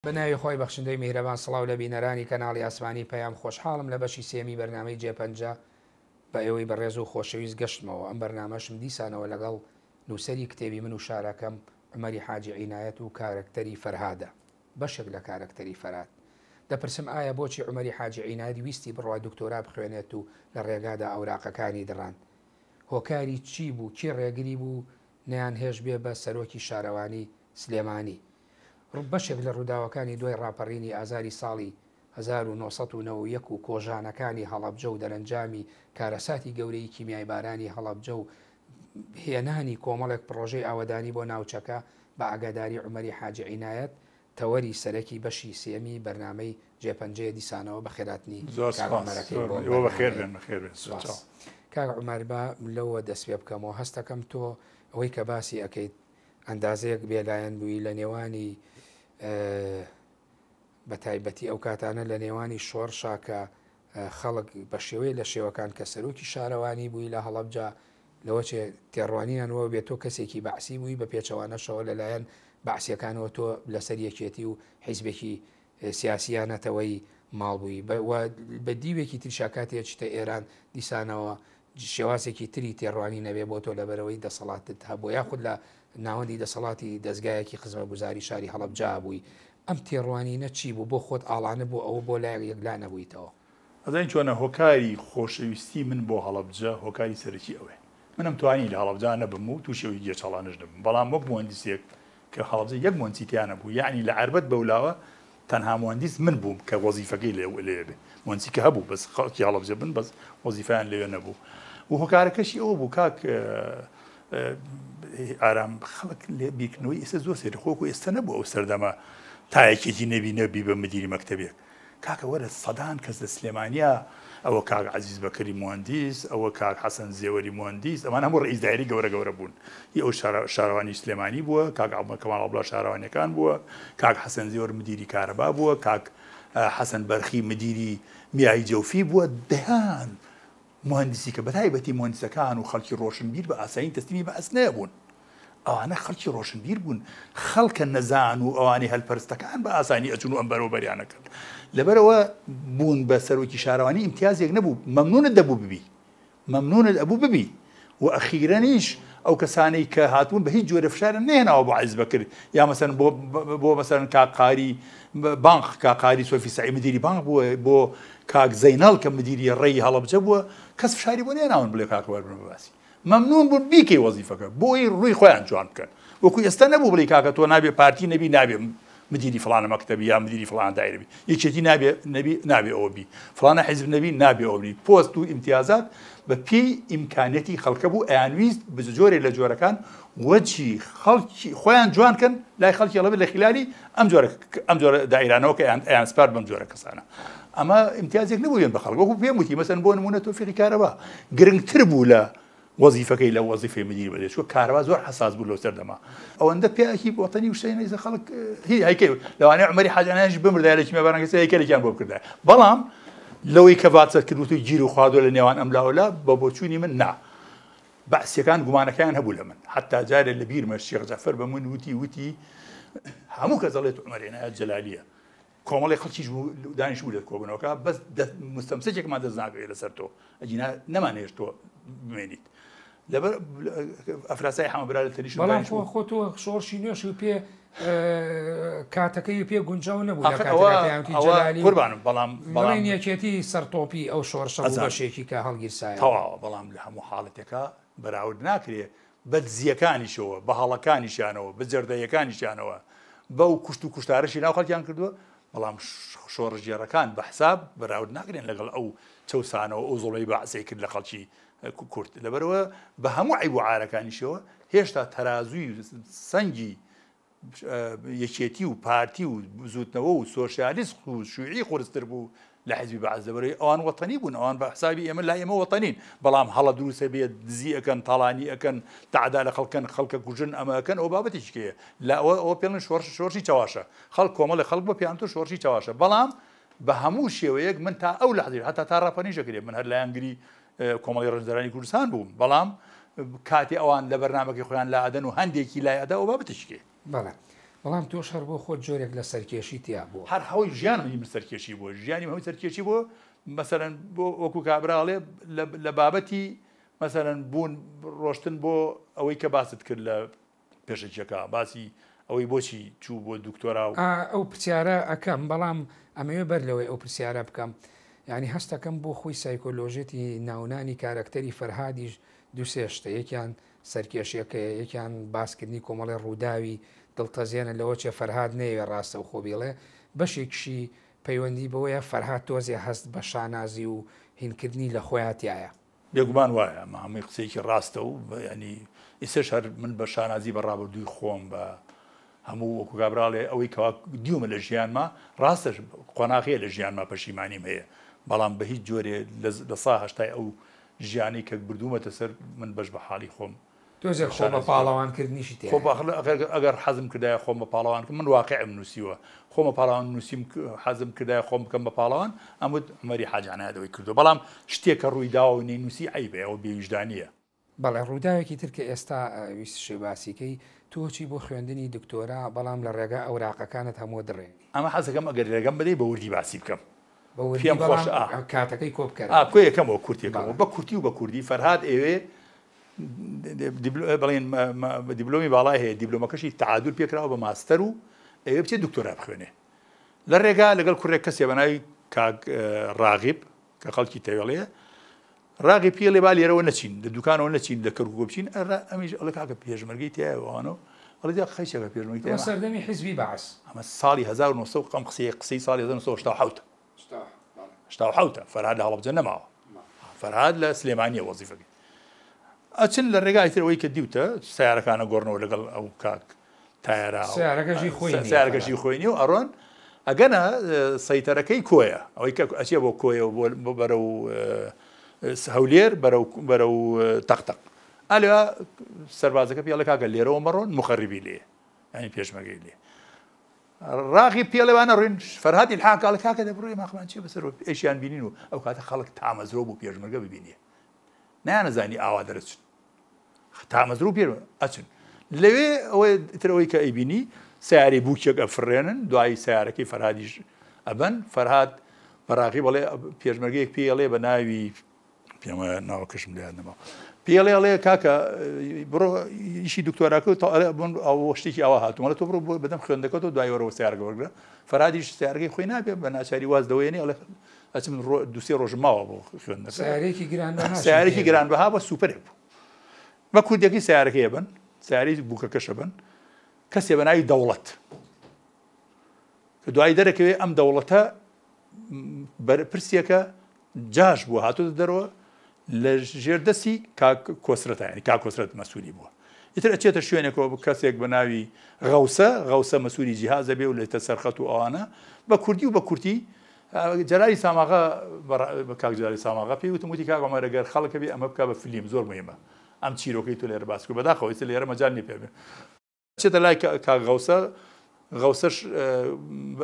بەناوی خۆی بەخشندەی میهرەبان سڵاو لە بینەرانی کەناڵی ئاسمانی پەیام خۆشحاڵم لە بەشی سێمی بەرنامەی جێپەنجە بە ئێوەی بەڕێز و خۆشەویست گەشتمەوە. ئەم بەرنامەشم دیسانەوە لەگەڵ نووسەری کتێبی من و شارەکەم عومەری حاجی عینایەت و کارکتەری فەرهادە. بەشێک لە کارکتەری فەرهاد دەپرسم ئایا بۆچی عومەری حاجی عینایەت ویستی بڕوا دکتۆرا بخوێنێت و لە ڕێگادا ئەوراقەکانی دڕان؟ هۆکاری چی بوو؟ چی ڕێگری بوو نەیان هێش بێ بە سەرۆکی شارەوانی سلێمانی؟ بەشێک لە ڕووداوەکانی دوای ڕاپەڕینی ئازاری ساڵی 1991 و کۆژانەکانی هەڵەبجە و دەرەنجامی کارەساتی گەورەی کیمیای بارانی هەڵەبجە و هێنانی کۆمەڵێک پرۆژەی ئاوەدانی بۆ ناوچەکە بە ئاگاداری عومەری حاجی عینایەت تەوەری سەرەکی بەشی سێمی بەرنامەی جێپەنجەیە دیسانەوە بە خێراتنی کاک عومەر با لەوە دەست پێ بکەمەوە. هەستەکەم تۆ ئەوەی کە باسی ئەەکەیت ئەندازەیەک بێلایەن بووی لە نێوانی بە تایبەتی ئەو کاتانە لە نێوانی شۆڕشا کە خەڵک بە شێوەیە لە شێوەکان کە سەرۆکی شارەوانی بووی لە هەڵەبجە لەوە چێ تێڕوانینەوە بێت تۆ کەسێکی بەعسی بووی بە پێچەوانەشەوە لەلایەن بەعسیەکانەوە تۆ لەسەر یەکێتی و حیزبێکی سیاسیانەتەوەی ماڵ بووی بە دیوێکی تریشاکاتێکتە ئێران دیسانەوە شێوازێکی تری تێڕوانی نەبێ بۆ تۆ لەبەرەوەی دەسەڵاتت هەبوو یاخود لە ناوەندی دەسەڵاتی دەستگایەکی خزمە گوزاری شاری هەڵەبجە بووی. ئەم تێڕوانینە چی بوو بۆ خۆت ئاڵانە بۆ ئەوە بۆ لای یەکلا نەبوویتەوە؟ ئەزای چۆنە هۆکاری خۆشەویستی من بۆ هەڵەبجە هۆکاری سەرەکی ئەوێ منم توانی لە هەڵەبجە نەبم و تووشەوەی جێچەڵانش نەبم، بەڵام وەک مهندسێک کە هەڵەبجە یەک مهندسیتیانە بوو، یعنی لە عربەت بەولاوە تەنها مهندس من بووم کە وەزیفەکەی لێ بێ، مهندسی کە هەبوو بەس خەڵکی هەڵەبجە بن بەس وەزیفەیان لێوێ نەبوو. و هۆکارەکەشی ئەوە بوو کاک ئارام خەڵک لێ بیرکردنەوەی ئێستا زۆر سێر خۆک و ئێستا نەبوو ئەو سەردەما تایەکێتی نەبی بە مدیری مەکتەبێک کاکە وەرە سەدان کەس لە سلێمانیا، ئەوە کاک عەزیز بەکری مهندس، ئەوە کاک حەسەن زێوەری مهندس، ئەمان هەموو ڕئیس دایرەی گەورە بوون. ئەو شارەوانی سلێمانی بووە، کاک کەماڵ ئەوڵا شارەوانیەکان بووە، کاک حەسەن زێوەر مدیری کارەبا بووە، کاک حەسەن بەرخی مدیری میایی جەوفی بووە. دەیان مهندسی کە بەتایبەتی مهندسەکان و خەڵکی ڕۆشنبیر بە ئاسایی تەسلیمی بە ئەس نەبوون. ئەوانە خەڵکی ڕۆشنبیر بوون، خەڵکە نەزان و ئەوانی هەلپەرستەکان بە ئاسانی ئەچون و ئەم بەرەوبەریانە کرد. لەبەرەوە بوون بە سەرۆکی شارەوانی ئیمتیازێک نەبوو، مەمنونت دەبوو ببی، مەمنونت ئەبوو ببی. و ئەخیرەنیش ئەو کەسانەی کە هاتوون بە هیچ جۆرە فشارە نێناوە بۆ عەزیز بەکر، یا مەسەن بۆ مەسەن کاقاری بانق، کاقاری سۆفی سعی مدیری بانق بووە، بۆ کاک زەینەڵ کە مدیری ڕێی هەڵەبجە بووە، کەس فشاری بۆ نێناون بڵێ کاک وەربن بباسی. مەمنون بوون بیکەی وەزیفەکە بۆی ڕووی خۆیان جوان بکەن. وەکو ئێستا نەبوو بڵێ کاکە تۆ نابێ پارتی نەبی، نابێ مدیری فڵانە مەکتەبی یا مدیری فڵان دایرەبی، یەکێتی نابێ ئەوە بی، فڵانە حیزب نەبی نابێ ئەوە بی. پۆست و ئیمتیازات بە پێی ئیمکانەتی خەڵکە بوو ئەیانویست بجۆرێک لە جۆرەکان وەجی خەڵکی خۆیان جوانکەن لای خەڵکی هەڵەبێ لە خلالی ئەم جۆرە دایرانەوە کە ئەیان سپارت بەم جۆرە کەسانە. ئەمە ئیمتیازێک نەبووێن بە خەڵک. وەکو پێم وتی مەسەن بۆ نمونە تۆفیقی کارەبا گرنگتر بوو لە وەزیفەکەی لە وەزیفەی مدیر بەدێت، چوە کارەبا زۆر حساس بوو لەو سەردەما. ئەوەندە پیاکی وەتەنی وشتەی خەڵک هیچ لەوانەیە عومەری حاجی عینایەتیش بمردای لە کیمیاباران کەسە هەیکەلێکیان بۆ بکردای. بەڵام لەوەی کە باسە کردوت و گیر و خوادۆ لە نێوان ئەم لاوەلا بە بۆچوونی من نا بەعسیەکان گومانەکەیان هەبوو لە من. حتا جارێ لە بیرمە شێخ جەعفەر بە من وتی هەموو کەس دەڵێت عومەر عینایەت جەلالیە، کۆمەڵی خەڵکیش دانیش بوو لە کۆبوونەوەکە، بەس مستەمسەکێکمان دەست ناکەوێت لەسەر تۆ، ئەجینا نەمانێت تۆ بمێنیت. لەبەر ئەفراسای هەمەبرا لە تەنیش بەڵام خۆ تۆ شۆڕشی نوێش و پێ کاتەکەی پێ گونجاو نەبوو قوربانم. بەڵام یەکێتی سەرتۆپی ئەو شۆڕشە بەشێکی کە هەڵگیرسایە تەواوە. بەڵام لە هەموو حاڵەتێکە بەراورد ناکرێت بە دزیەکانیشەوە، بە هەڵەکانیشانەوە، بە جەردەیەکانیشانەوە، بەو کوشت و کوشتارەشی ناو خەڵکیان کردووە. بەڵام شۆڕژێڕەکان بە حساب بەراورد ناکرێن لەگەڵ ئەو چەوسانەوە ئەو زۆڵەی بەعسەی کرد لە خەڵکی کورد. لەبەرەوە بە هەموو عیب و عارەکانیشەوە هێشتا تەرازووی سەنگی یەکێتی و پارتی و زوتنەوە و سۆشیالیست و شووعی قورستر بوو لە حیزبی بەعز. لەبەرەوەی ئەوان وەتەنی بوون، ئەوان بە حسابی ئێمە لای ئێمە وەتەنین، بەڵام هەڵە دروستە بێت دزی ئەەکەن، تاڵانی ئەەکەن، تعدا لە خەڵکەن، خەڵکە کوژن ئەمە ئەەکەن، ئەو بابەتێکیکەیە لە ئەوە پێڵن شۆڕشی چاواشە. خەڵک کۆمەڵی خەڵک بە پێیان تۆ شۆڕشی چاواشە. بەڵام بە هەموو شێوەیەک من تا ئەو لەحظەیە هەتا تا ڕاپەنیشەکرێت من هەر لایەنگری کۆمەڵی ڕەنجدەرانی کوردستان بووم، بەڵام کاتی ئەوان لە بەرنامەکەی خۆیان لا ئەدەن و هەندێکی لای ئەدا ئەو بابەتێکیکەیە. بەڵێ بەڵام تۆش هەر بۆ خۆت جۆرێک لە سەرکێشی تیا بوو هەر هەوی ژیانم من سەرکێشی بووە ژیانی هەوی سەرکێشی بووە مەسەرەن بۆ وەکو کابراڵێ لە بابەتی مەسەرەن بوون ڕۆشتن بۆ ئەوەی کە باست کرد لە پێشەکیەکە باسی ئەوەی بۆچی چوو بۆ دکتۆرا و ئەو پرسیارە ئەەکەم بەڵام ئەمەوێ بەر لەوەی ئەو پرسیارە بکەم ینی هەستەکەم بۆ خۆی سایکۆلۆژێتی ناونانی کارکتەری فەرهادیش دووسێ شتە یەکیان سەرکێشیەکەی یەکیان باسکردنی کۆمەڵی ڕووداوی دڵتەزیێنە لەوە چێ فەرهاد نەیوێ ڕاستە و خۆبیڵێ بەشێکشی پەیوەندی بەوەیە فەرهاد تۆزێ هەست بە شانازی و هینکردنی لە خۆیاتایە بێگومان وایە هەمووی قسەیەکی ڕاستە و ینی ئیسش هەر من بە شانازی بەڕابردووی خۆم بە هەموو وەکو کابراڵێ ئەوەی کەوا دیومە لە ژیانما ڕاستە قۆناغەیە لە ژیانما پەشیمانیم هەیە بەڵام بە هیچ جۆرێ لە سا هەشتای ئەو ژیانی کە بردوومەتە سەر من بەش بە حاڵی خۆم تۆزێ خۆ بە پاڵەوانکردنیشی تێ ئەگەر حەزم کردایە خۆم بە پاڵەوان من واقعم نووسیوە خۆمە پاڵاوان نووسیم حەزم کردایە خۆم بکەم بە پاڵەوان ئەمود عمەری حاجانەدەوەی کردو بەڵام شتێکە ڕوویداوە و نینوسی عیبێ ئەوە بێویژدانیە بەڵێ ڕووداوێکی ترکە ئێستا ویست شێباسیکەی تۆچی بۆ خوێندنی دکتۆرا بەڵام لە ڕێگا ئەوراقەکانت هەموو دڕێ ئەمە حەزەکەم ئەگەر ڕێگەم بدەی بە وردی باسی بکەم پێم خۆش کاتەکەی کۆ بکەن کۆ یەکەمەوە کورتێکەوە بە کورتی و بە کوردی فەرهاد ئێوێ بڵێن دیبلۆمی باڵای هەیە دیبلۆمەکەشی تعادل پێکراوە بە ماستەر و ئەوێ بچێت دکتۆرا بخوێنێ لە ڕێگا لەگەڵ کوڕێک کەسێ بەناوی کاک ڕاغیب کە خەڵکی تەوێڵەیە ڕاغی پێڵێ با لێرەوە نەچین لە دوکانەوە نەچین لە کەرکووکۆ بچین ئەمیش ئەڵە کاکە پێشمەرگەی تایەوەوانەوە ئەڵە خەیشەکە پێشمەرگی سەردەمی حیزبی باس ئەمە ساڵی 1970 قەم قسەی ساڵی 1970 فەرهاد لە هەڵەبجە نەماوە فەرهاد لە سلێمانیە وەزیفەکەی ئەچن لە ڕێگای ترەوەی کە دیوتە سیارەکانە گۆڕنەوە لەگەڵ ئەو کاک تایرا سیارەکەشی خۆینی و ئەڕۆن ئەگەنە سەیتەرەکەی کۆیە ئەوەی کە ئەچێ بۆ کۆیە بۆ بەرە و هەولێر بەرە و تەقتەق ئەلێ سەربازەکە پێڵە کاکە لێرەوە مەڕۆن مخەریبی لێ ینی پێشمەگەی لێ ڕاغی پێڵێوانە ڕوین فەرهادی الحاکە لە کاکە دەبڕێ ماخمان چێ بەسەر ئێشیان بینین و ئەو کاتە خەڵک تامەزرۆ بوو پێشمەرگە ببینێ نانەزانی ئاوا دەرەچن تامەزرۆ پێ ئەچن لەوێ ئەوەی ترەوەی کە ئەیبینی سیارەی بووکێک ئەفرێنن دوایی سیارەکەی فەرهادیش ئەبەن فەرهاد بەڕاغی بەڵێ پێشمەرگەیەک پێڵێ بە ناوی پێمە ناوەکەشم لێنەوە پێڵێ کاکە بڕۆ ئیشی دکتۆراکە بوون ئەو شتێکی ئەوە هاتوومە تۆ بڕۆ بەدەم خوێندەکەەوە دوایەوەەوە سیارگە وەرگرە فەرهادیش سیارگەی خۆی نابێ بە ناچاری واز دەوێنێ ئەڵێ ئەچم دوسێ ڕۆژ ماوە بۆ خوێندە سیارێکی گرانبەها بە سوپەرێک بوو بە کوردێکی سیارەکەی بن سیاری بووکەکەشە بن کەسێ بە ناوی دەوڵەت کە دوای دەرەکەوێ ئەم دەوڵەتە پرسیەکە جاش بووە هاتوۆ دەرەوە لە ژێردەسی کۆسرەتە ینی کۆسرەت مەسوولی بووە ئیتر ئەچێتە شوێنێکەوە کەسێک بە ناوی غەوسە مەسوولی جیهازە بێ و لێتە سەرخەت و ئەوانە بە کوردی و بە کورتی جەلاری ساماغا کاک جەلاری ساماغا پێی وتم وتی کاک عومەر ئەگەر خەڵکە بێ ئەمە بکە بە فیلم زۆر مهمە ئەم چیرۆکەی تۆ لێرە باس کرد بەداخەوە ئێستا لێرە مەجال نییە پێ بێ چێتە لای کاک غەوسەش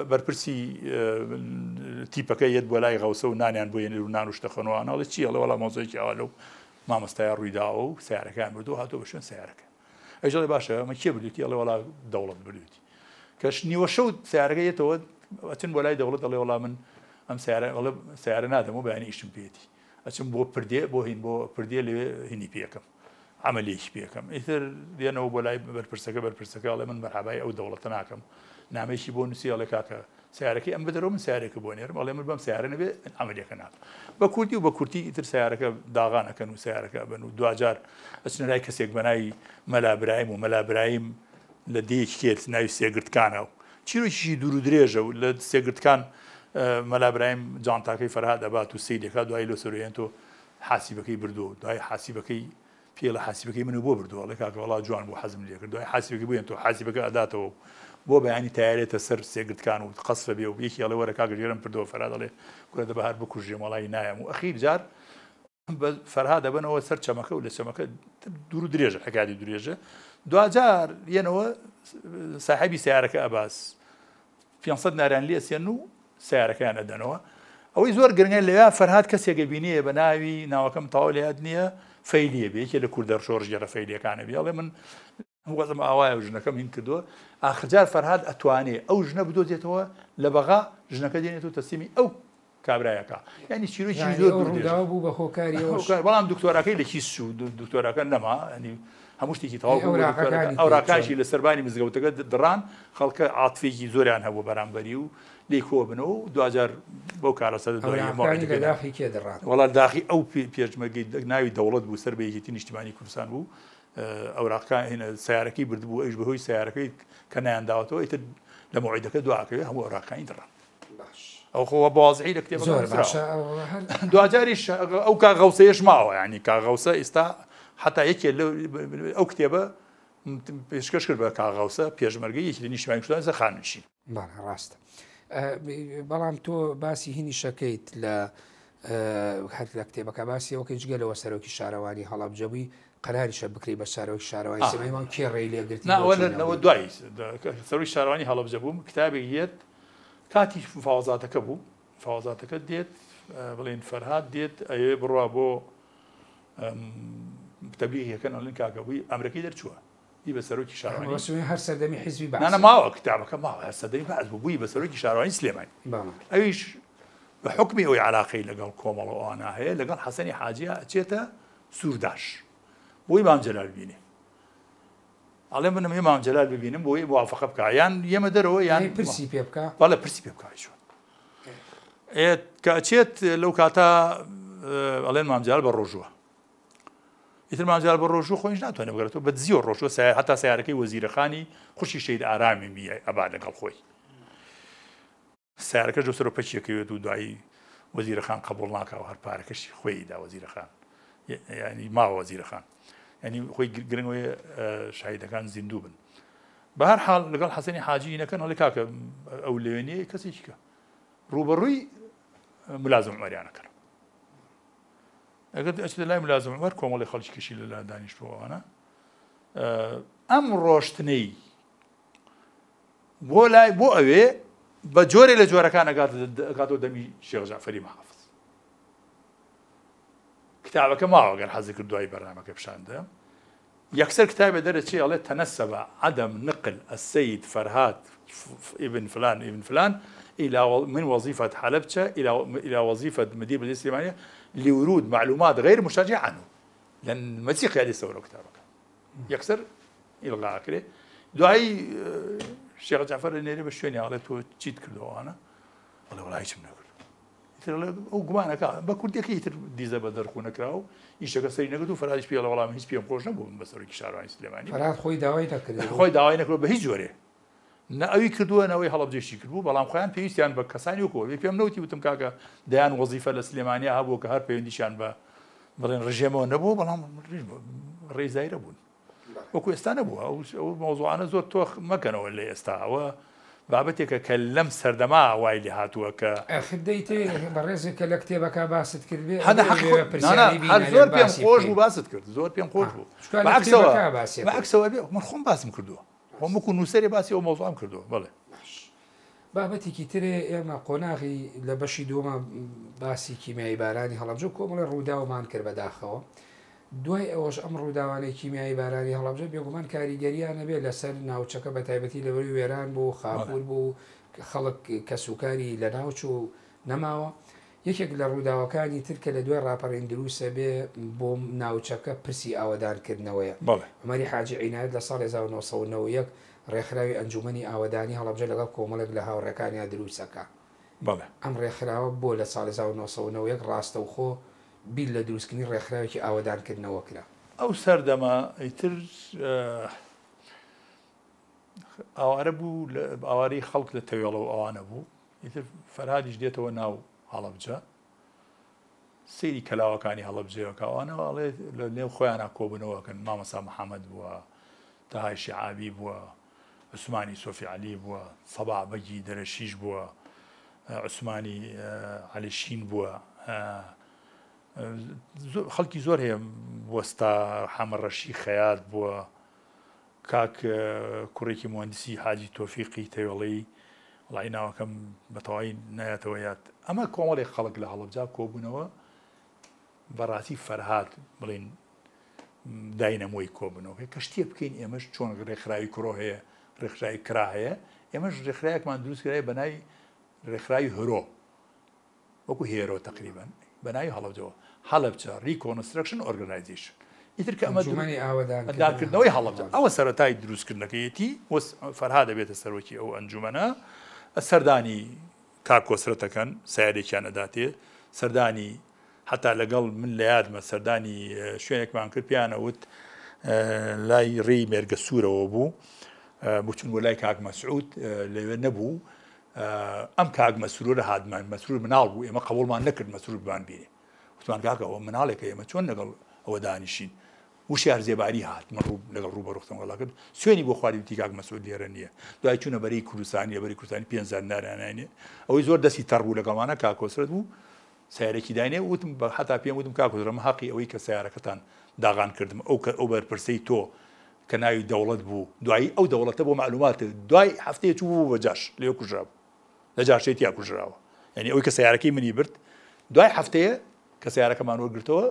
بەرپرسی تیپەکە یەت بۆ لای غەوسە و نانیان بۆ یێنێ و نان و شتەخەنەوە ئەڵێ چی ئەڵێ وەڵام مۆزۆیەکی ئەوە لەو مامۆستایە ڕوویداوە و سیارەکان بردووە هاتۆ بە شوێن سیارەکە ئەیژەڵێ باشە ئەمە کێ بردوویەتی ئەڵێ وەڵا دەوڵەت بردوویەتی کەش نیوە شەو سیارەکە یێتەوە ئەچن بۆ لای دەوڵەت ئەڵێ وەڵام من ئەم سیارە نادەم و بەیانی ئیشم پێێتی ئەچم بۆ پردێ بۆ هین بۆ پردێ لێ هینی پێەکەم عملێکی پێەکەم ئیتر دێنەوە بۆ لای بەرپرسەکە ئەڵێ من بەرحەبای ئەو دەوڵەتە ناکەم نامێکی بۆ نووسی ئەڵێ کاکە سیارەکەی ئەم بدەرەوە من سیارێکە بۆ نێرم ئەڵێ من بەم سیارە نەبێ عملێکە ناکەم بە کوردی و بە کورتی ئیتر سیارەکە داغانەکەن و سیارەکە بن و دوجار ئەچنە لای کەسێک بەناوی مەلابرایم و مەلابرایم لە دەیەکی کێت ناوی سێگرتکانە و چیرۆکیشی دوور و درێژە و لە سێگرتکان مەلابرایم جانتاکەی فەرهاد دەبات و سەیدەکە دوای لۆ سەرۆیان تۆ حاسیبەکەی بردووە دوای حاسیبەکەی پێڵە حاسیبەکەی من بۆ بردووە لە کاکە وڵات جوان بۆ حەزم لێ کرد دوای حاسیبەکەی بووین تۆ حاسیبەکە ئەداتەوە بۆ بەیانی تایارێتە سەر سێگرتکان و قەسفە بێ و یەکی ئەڵێ وەرە کاکە ژێرم کردەوە فەرهاد دەڵێ کورە دەبە هەر بکوژێ وەڵی نایەم و ئەخیر جار فەرهاد دەبنەوە سەر چەمەکە و لە چەمەکە دوور و درێژە حکاتی درێژە دوجار یەنەوە ساحەبی سیارەکە ئەباس 500 ناریان لێ سێن و سیارەکەیان ئەدەنەوە ئەوەی زۆر گرنگە لەوێ فەرهاد کەسێکە بینیە بە ناوی ناوەکەم تەواو لێ نییە فەیلیە بێ یەکێ لە کوردەر شۆڕژێرە فەیلیەکانە بێ ئەڵێ من وەزم ئاوایە و ژنەکەم هین کردووە ئاخرجار فەرهاد ئەتوانێ ئەو ژنە بدۆزێتەوە لە بەغا ژنەکە دێنێت و تەسلیمی ئەو کابرایەکە یعنی چیرۆکی زۆر ڕووداوە بوو بە هۆکاری بەڵام دکتۆراکەی لە کیس و دکتۆراکە نەما ینی هەموو شتێکی تەواو ئەوراکاشی لە سەربانی مزگەوتەکە دڕان خەڵکە عاتفێکی زۆریان هەبوو بەرامبەری و لێی کۆ بنەوە و دوجار بەو کارەسە وەڵات داخی ئەو پێشمەرگی ناوی دەوڵەت بوو سەر بەیەکێتی نیشتیمانی کوردستان بوو ئەوراقەکان هێنە سیارەکەی بردبوو ئەوش بەهۆی سیارەکەی کە نایانداوەتەوە ئیتر لە مۆعیدەکە دواکەوێ هەموو ئەوراقەکانی دڕان ئەو خۆوە بەوازعی لە کتێب دوجاریش ئەو کاغەوسەیەش ماوە ینی کاغەوسە ئێستا حتا یەکێ ئەو کتێبە پێشکەش کرد بە کاغەوسە پێشمەرگی یەکی نیشتیمانی کوردستان خانوشین ڕاستە بەڵام تۆ باسی هینی شەکەیت لە هەر لە کتێبەکە باسی ئەوکەی جگەلەوە سەرۆکی شارەوانی هەڵەبجەبووی قەراریشە بکری بە سەرۆکی شارەوانی سێمەیمان کێ ڕێی لێگرتی ناوە دوای سەرۆکی شارەوانی هەڵەبجە بووم کتابێک هێت کاتی فاوازاتەکە بوو فاوازاتەکە دێت بڵێن فەرهاد دێت ئەوێ بڕوا بۆ تەبلیغیەکەن ئەڵێن کاکەبووی ئەمریکی دەرچووە بی بە سەرۆکی شارەوانی هەر سەردەمی حیزبی بەعس ماوە کتابەکە ماوە هەر سەردەمی بەعس بوو بووی بە سەرۆکی شارەوانی سلێمانی ئەویش بە حکمی ئەوەی علاقەی لەگەڵ کۆمەڵ ئەوانە هەیە لەگەڵ حەسەنی حاجیە ئەچێتە سوورداش بۆی مام جەلال ببینێ ئەڵێ منم مام جەلال ببینم بۆی موافقە بکە یان ئێمە دەرەوە یان پرسی پێ بکە بەڵێ پرسی پێ بکە کە ئەچێت لەو کاتە ئەڵێن مام جەلال بە ڕۆژووە ئیتر مام جەلال بە ڕۆژوو خۆیش ناتوانێت بگرێتەوە بە دزیۆ ڕۆژوە هەتا سیارەکەی وەزیرەخانی خوشی شەید ئارامی میە ئەبا لەگەڵ خۆی سیارەکە جۆ سەر و پەچیەکەوێت و دوایی وەزیرەخان قبوڵ ناکاوە هەر پارەکەشی خۆیدا وەزیرەخان ینی ماوە وەزیرەخان ینی خۆی گرنگەوەی شاهیدەکان زیندوو بن بە هەر حاڵ لەگەڵ حەسەنی حاجی نەکەن هەڵی کاکە ئەو لێوێنەیە کەسێکی کە ڕوبەڕووی ملازم عومەریانەکەن ئەگەر ئەچێتە لای ملازم عومەر کۆمەڵی خەڵکی کشی لەلا دانیشتووانە ئەم ڕۆشتنەی بۆ ئەوێ بە جۆرێ لە جۆرەکان ئەگاتەوە دەمی شێخ جەعفەری مەحافز کتابەکە ماوە گەر حەزی کرد دوای بەرنامەکە پیشاندە یەکسەر کتابێ دەرەچێ ئەڵێ تەنەسەب عدم نقل السيد فرهاد ابن فلان ابن فلان من وظيفة حلبجة إلى وظيفة مدير بالإسلام الإسلامية لورود معلومات غير مشجعة عنه لأن مسيح هذه الثورة كتابك يكسر إلغاء كده دعي الشيخ جعفر النيري بشوني على تو تشيت كله أنا والله ولا هيش منه ئەو گومانەکە بە کوردێکی تر دیزە بە دەرخوونەکراو ئیشەکە سەری نەکرد و فەرهادیش پێڵە وەڵام هیچ پێم خۆش نەبووم بە سەرۆکی شارەوانی سلێمانی فەرهاد خۆی داوای نەکرد خۆی داوای نەکرد بە هیچ جۆرێ نە ئەوی کردووە نەوەی هەڵەبجێشی کردبوو بەڵام خۆیان پێویستیان بە کەسانی وکۆ پێم نەوتی وتم کاکە دەیان وەزیفە لە سلێمانیا هەبوو کە هەر پەیوەندیشیان بە بڵێن ڕژێمەوە نەبوو بەڵام ڕێزایرە بوون وەکو ئێستا نەبووە ئەو مۆزوعانە زۆر تۆخ مەکەنەوە لە ئێستا ئەوە بابەتێکە کە لەم سەردەما وای لێ هاتووە کە خدەیت بەڕێزێک کە لە کتێبەکە باست کردێ زۆر پێم خۆش بوو باست کرد زۆر پێم خۆش بوو بەعکسەوە بێ من خۆم باسم کردووە خۆم وەکو نووسەری باسی ئەو مۆزوعام کردووە بەڵێ بابەتێکی ترێ ئێمە قۆناغی لە بەشی دووەمە باسی کیمیایی بارانی هەڵەبجە کۆمەڵی ڕووداومان کرد بەداخەوە دوای ئەوەش ئەم ڕووداوانەی کیمیایی بارانی هەڵەبجە بێگومان کاریگەریانە بێت لەسەر ناوچەکە بە تایبەتی لەبەری وێران بوو خاپور بوو خەڵک کەسوکاری لە ناوچ و نەماوە یەکێک لە ڕووداوەکانی ترکە لە دوای ڕاپەڕین دروستە بێ بۆ ناوچەکە پرسی ئاوەدانکردنەوەیە ئەمەری حاجی عینایەت لە ساڵی 1990 ڕێکخراوی ئەنجومەنی ئاوەدانی هەڵەبجە لەگەڵ کۆمەڵێک لە هاوڕێکانیان دروستەکە ئەم ڕێکخراوە بۆ لە ساڵی 1990 ڕاستەوخۆ بیل لە دروستکردنی ڕێکخراوێکی ئاوەدانکردنەوە کرا ئەو سەردەما ئیتر ئاوارە بوو ئاواری خەڵک لە تەوێڵەوە ئەوانە بوو ئیتر فەرهادیش دێتەوە ناو هەڵەبجە سەیری کەلاوەکانی هەڵەبجەیەکەوانەوە ئەڵێ لە نێو خۆیانە کۆبوونەوەکەن مامەسا محەممەد بووە تەهای شیعابی بووە عوسمانی سۆفی عەلی بووە سەبا بەگی دەرەشیش بووە عوسمانی عەلیشین بووە خەڵکی زۆر هەیە وەستا حەمەڕەشی خەیات بووە کاک کوڕێکی مهندسی حاجی تۆفیقی تەوێڵەی وڵای ناوەکەم بەتەواوی نایەتەوە یاد ئەمە کۆمەڵێک خەڵک لە هەڵەبجا کۆبوونەوە بەڕاستی فەرهاد بڵێن داینەمۆی کۆبنەوە کە شتێ بکەین ئێمەش چۆن ڕێکخراوی کرۆ هەیە ڕێکخراوی کرا هەیە ئێمەش ڕێکخراوێکمان دروستکرای بەناوی ڕێکخراوی هرۆ وەکو هێرۆ تقریبان بەناوی هەڵەبجەوە هەڵەبجە ریکۆنسترکشن ئۆرگنایزیشن ئیتر کە ئەمە ئەداکردنەوەی هەڵەبجە ئەوە سەرەتای دروستکردنەکەیەتی فەرها دەبێتە سەرۆکی ئەو ئەنجومەنە سەردانی کاکۆسرەتەکەن سیارێکیان ئەداتێ سەردانی حتا لەگەڵ من لە یادمە سەردانی شوێنێکمان کرد پیانەوت لای ڕێی مێرگە سوورەوە بوو بچون بۆ لای کاک مەسعود لەوێ نەبوو ئەم کاک مەسرورە هاتمان مەسرور مناڵ بوو ئێمە قبوڵمان نەکرد مەسرور بمان بینێ وتمان کاکەوە مناڵێکە ئێمە چۆن لەگەڵ ئەوە دانیشین وشیار زێباری هات من لەگەڵ ڕوو بەڕختم وڵا کرد سوێنی بۆ خواری وتی کاک مەسعود لێرە نییە دوای چوونە بەری کوردستانی بەری کوردستانی 5,000 نارانانێ ئەوەی زۆر دەستی تەڕ بوو لەگەڵمانە کاکۆسرت بوو سیارێکی داینێ وتم بە حتا پێم وتم کاکۆسرم حەقی ئەوەی کە سیارەکەتان داغان کردم ئەو بەرپرسەی تۆ کە ناوی دەوڵەت بوو دوایی ئەو دەوڵەتە بۆ معلوماتە دوای هەفتەیە چوو بوو بە جاش لێ کوژرا لە جاشێتیا کوژراوە یعنی ئەوەی کە سیارەکەی منی برد دوای هەفتەیە کە سیارەکەمان وەرگرتەوە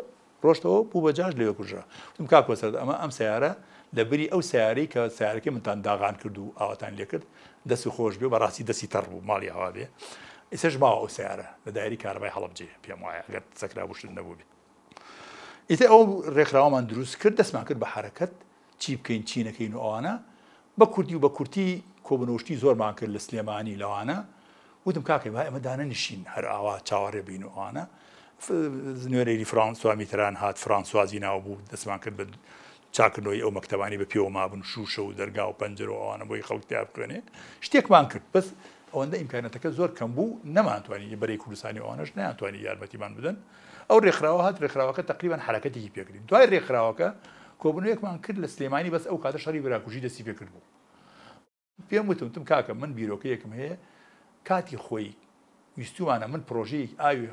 ڕۆشتەوە بوو بە جاش لێ کوژرا وتم کاکۆسەر ئەم سیارە لە بری ئەو سیارەی کە سیارەکەی منتان داغان کرد و ئاواتان لێ کرد دەستی خۆش بێ بەڕاستی دەستی تەڕ بوو ماڵی هەوا بێ ئێسش ماوە ئەو سیارە لە دایری کارەبای هەڵەبجێ پێم وایە ئەگەر سەکرا بووشت نەبوو بێت ئیتر ئەو ڕێکخراوەمان دروست کرد دەستمان کرد بە حرەکەت چی بکەین چی نەکەین و ئەوانە بە کوردی و بە کورتی کۆبنەوەشتی زۆرمان کرد لە سلێمانی لەوانە وتم کاکەی وای ئەمە دانە نشین هەر ئاوا چاوەڕێ بین و ئەوانە نوێنەری فرانسوا میتران هات فرانسوازی ناو بوو دەستمان کرد بە چاکردنەوەی ئەو مەکتەبانی بە پێوە مابوون شوشە و دەرگا و پەنجەرە و ئەوانە بۆی خەڵک تیا بکوێنێ شتێکمان کرد بەس ئەوەندە ئیمکانەتەکە زۆر کەم بوو نەمانتوانی بەرەی کوردستانی ئەوانەش نەیانتوانی یارمەتیمان بدەن ئەو ڕێکخراوە هات ڕێکخراوەکە تقریبان حرەکەتێکی پێکردین دوای ڕێکخراوەکە کۆبنەوەیەکمان کرد لە سلێمانی بەس ئەو کاتە شەڕی براکوژی دەستی پێکرد بوو پێم وتم کاکە من بیرۆکەیەکم هەیە کاتی خۆی ویستوانە من پرۆژەیەک ئاوی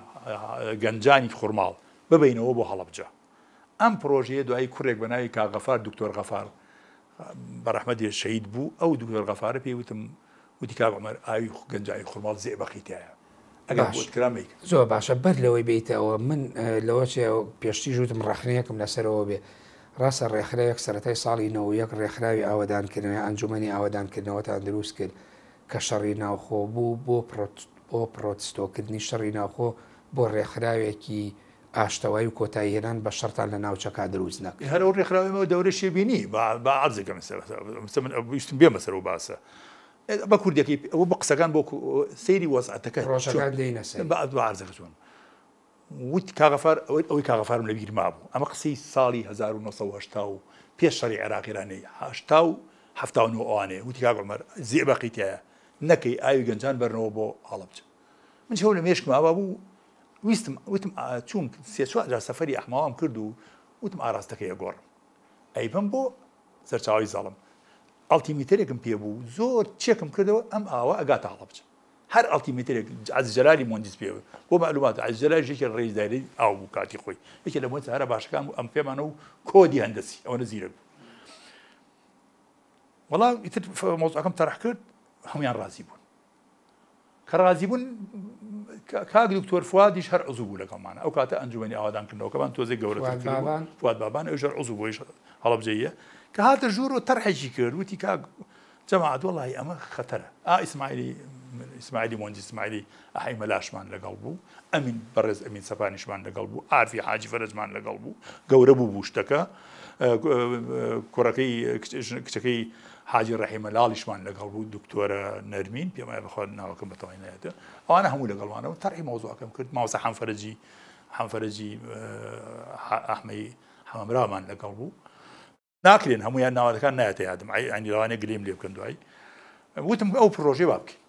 گەنجانی خورماڵ ببینەوە بۆ هەڵەبجە ئەم پرۆژەیە دوایی کوڕێک بە ناوی کاغەفار دکتۆر غەفار بەڕەحمەتی شەهید بوو ئەو دکتۆر غەفارە پێی وتم وتی کاک عومەر ئاوی گەنجانی خورماڵ زێبەقی تایە ئەگەر بۆت کرامەیک زۆر باشە بەر لەوەی بیتەوە من لەوە پێشتی ژوتم ڕەخنەیەکم لەسەرەوە بێ ڕاستە ڕێکخراوێک سەرەتای ساڵی 91 ڕێکخراوی ئاوەدانکردنەوەی ئەنجومەنی ئاوەدانکردنەوەتان دروست کرد کە شەڕی ناوخۆ بوو بۆ پرۆتستۆکردنی شەڕی ناوخۆ بۆ ڕێکخراوێکی ئاشتەوای و کۆتایی هێنان بە شەرتان لە ناوچەکە دروست نەکرد هەر ئەو ڕێکخراوێمەوە دەورە شێبینی بە عەرزێکە ویستم بێ مەسەر و باسە بە کوردەکەی ئەوە بە قسەکان بۆ سەیری وەزعەتەکە ڕۆژەکان دێنەسەر بە عەرزەکە چۆن وت کاغەفار ئەوەی کاغەفارم لە بیر مابوو ئەمە قسەی ساڵی 1970 و پێش شەڕی عێراقیرانەی 1970 ئەوانەیە وتی کاک عومەر زێبەقی تایە نەکەی ئاوی گەنجان بەرنەوە بۆ هەڵەبجە من شەو لە مێشکم ئاوا بوو وتم چوون سێ-چوار جار سەفەری ئەحماوام کرد و وتم ئاراستەکەی ئەگۆڕم ئەیبم بۆ سەرچاوی زەڵم ئەڵتیمیتەرێکم پێ بوو زۆر چێکم کردەوە ئەم ئاوە ئەگاتە هەڵەبجە هەر ئەڵتیمیتەرێک عەزیز جەلالی مهندس پێ بۆ معلومات عەزیز جەلالی یەکێ ڕێی دایرەی ئاو بوو کاتی خۆی یەکێ لە بۆن هەرە باشەکان بوو ئەم پێمانە و کۆدی هەندەسی ئەوەنە زیرەک بوو وەڵام ئیتر مۆزوعەکەم تەڕح کرد هەمویان ڕازی بوون کە ڕازی بوون کاک دکتۆر فوادیش هەر عزوو بوو لەگەڵمانە ئەو کاتە ئەنجومەنی ئاوادانکردنەوەکەمان تۆزێک گەورەتر کرد فواد بابان ئەوش هەر عزوو بۆیش هەڵەبجەیە کە هاتە ژوور و تەرحێکی کرد وتی کاک جەماعەت وەڵی ئەمە خەتەرە ئیسماعیلی مهندس ئیسماعیلی ئەحەی مەلاشمان لەگەڵ بوو ئەمین بەڕێز ئەمین سەپانیشمان لەگەڵ بوو عارفی حاجی فەرەجمان لەگەڵ بوو گەورە بوو شتەکە کوڕەکەی کچەکەی حاجی ڕەحیمە لاڵیشمان لەگەڵ بوو دکتۆرە نەرمین پێم وایە بەخوا ناوەکەم بەتەواوی نایەتە ئەوانە هەموو لەگەڵمانەوە تەڕحی مەوزوعەکەم کرد ماوەسە حەمفەرەجی ئەحمەی حەمەمرامان لەگەڵ بوو ناکرێن هەمویان ناوەکان نایەتە یادم ئەنی لەوانەیە گلیم لێ بکەن دوای وتم ئەو پرۆژێ وا بکەین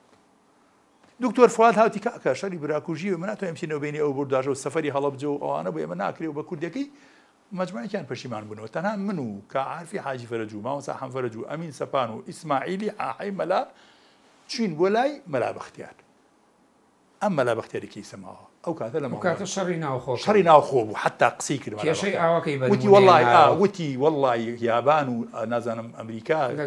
دکتۆر فواد هاوتی کاکە شەڕی براکوژی و مناتوانین بچینەوە بینی ئەو بورداژە و سەفەری هەڵەبجە و ئەوانە بۆ ئێمە ناکرێ و بە کوردەکەی مەجموعەکان پەشیمان بوونەوە تەنها من و کە عارفی حاجی فەرەج و ماوەسا حەمفەرەج و ئەمین سەپان و ئیسماعیلی ئاحەی مەلا چین بۆ لای مەلا بەختیار ئەمە لە بەختێرێکی سەماوە ئەو کاتە لە کاتە شەڕی ناوخۆ بوو حتا قسەی کردوە وتی وەڵڵی یابان و نازانم ئەمریکا لە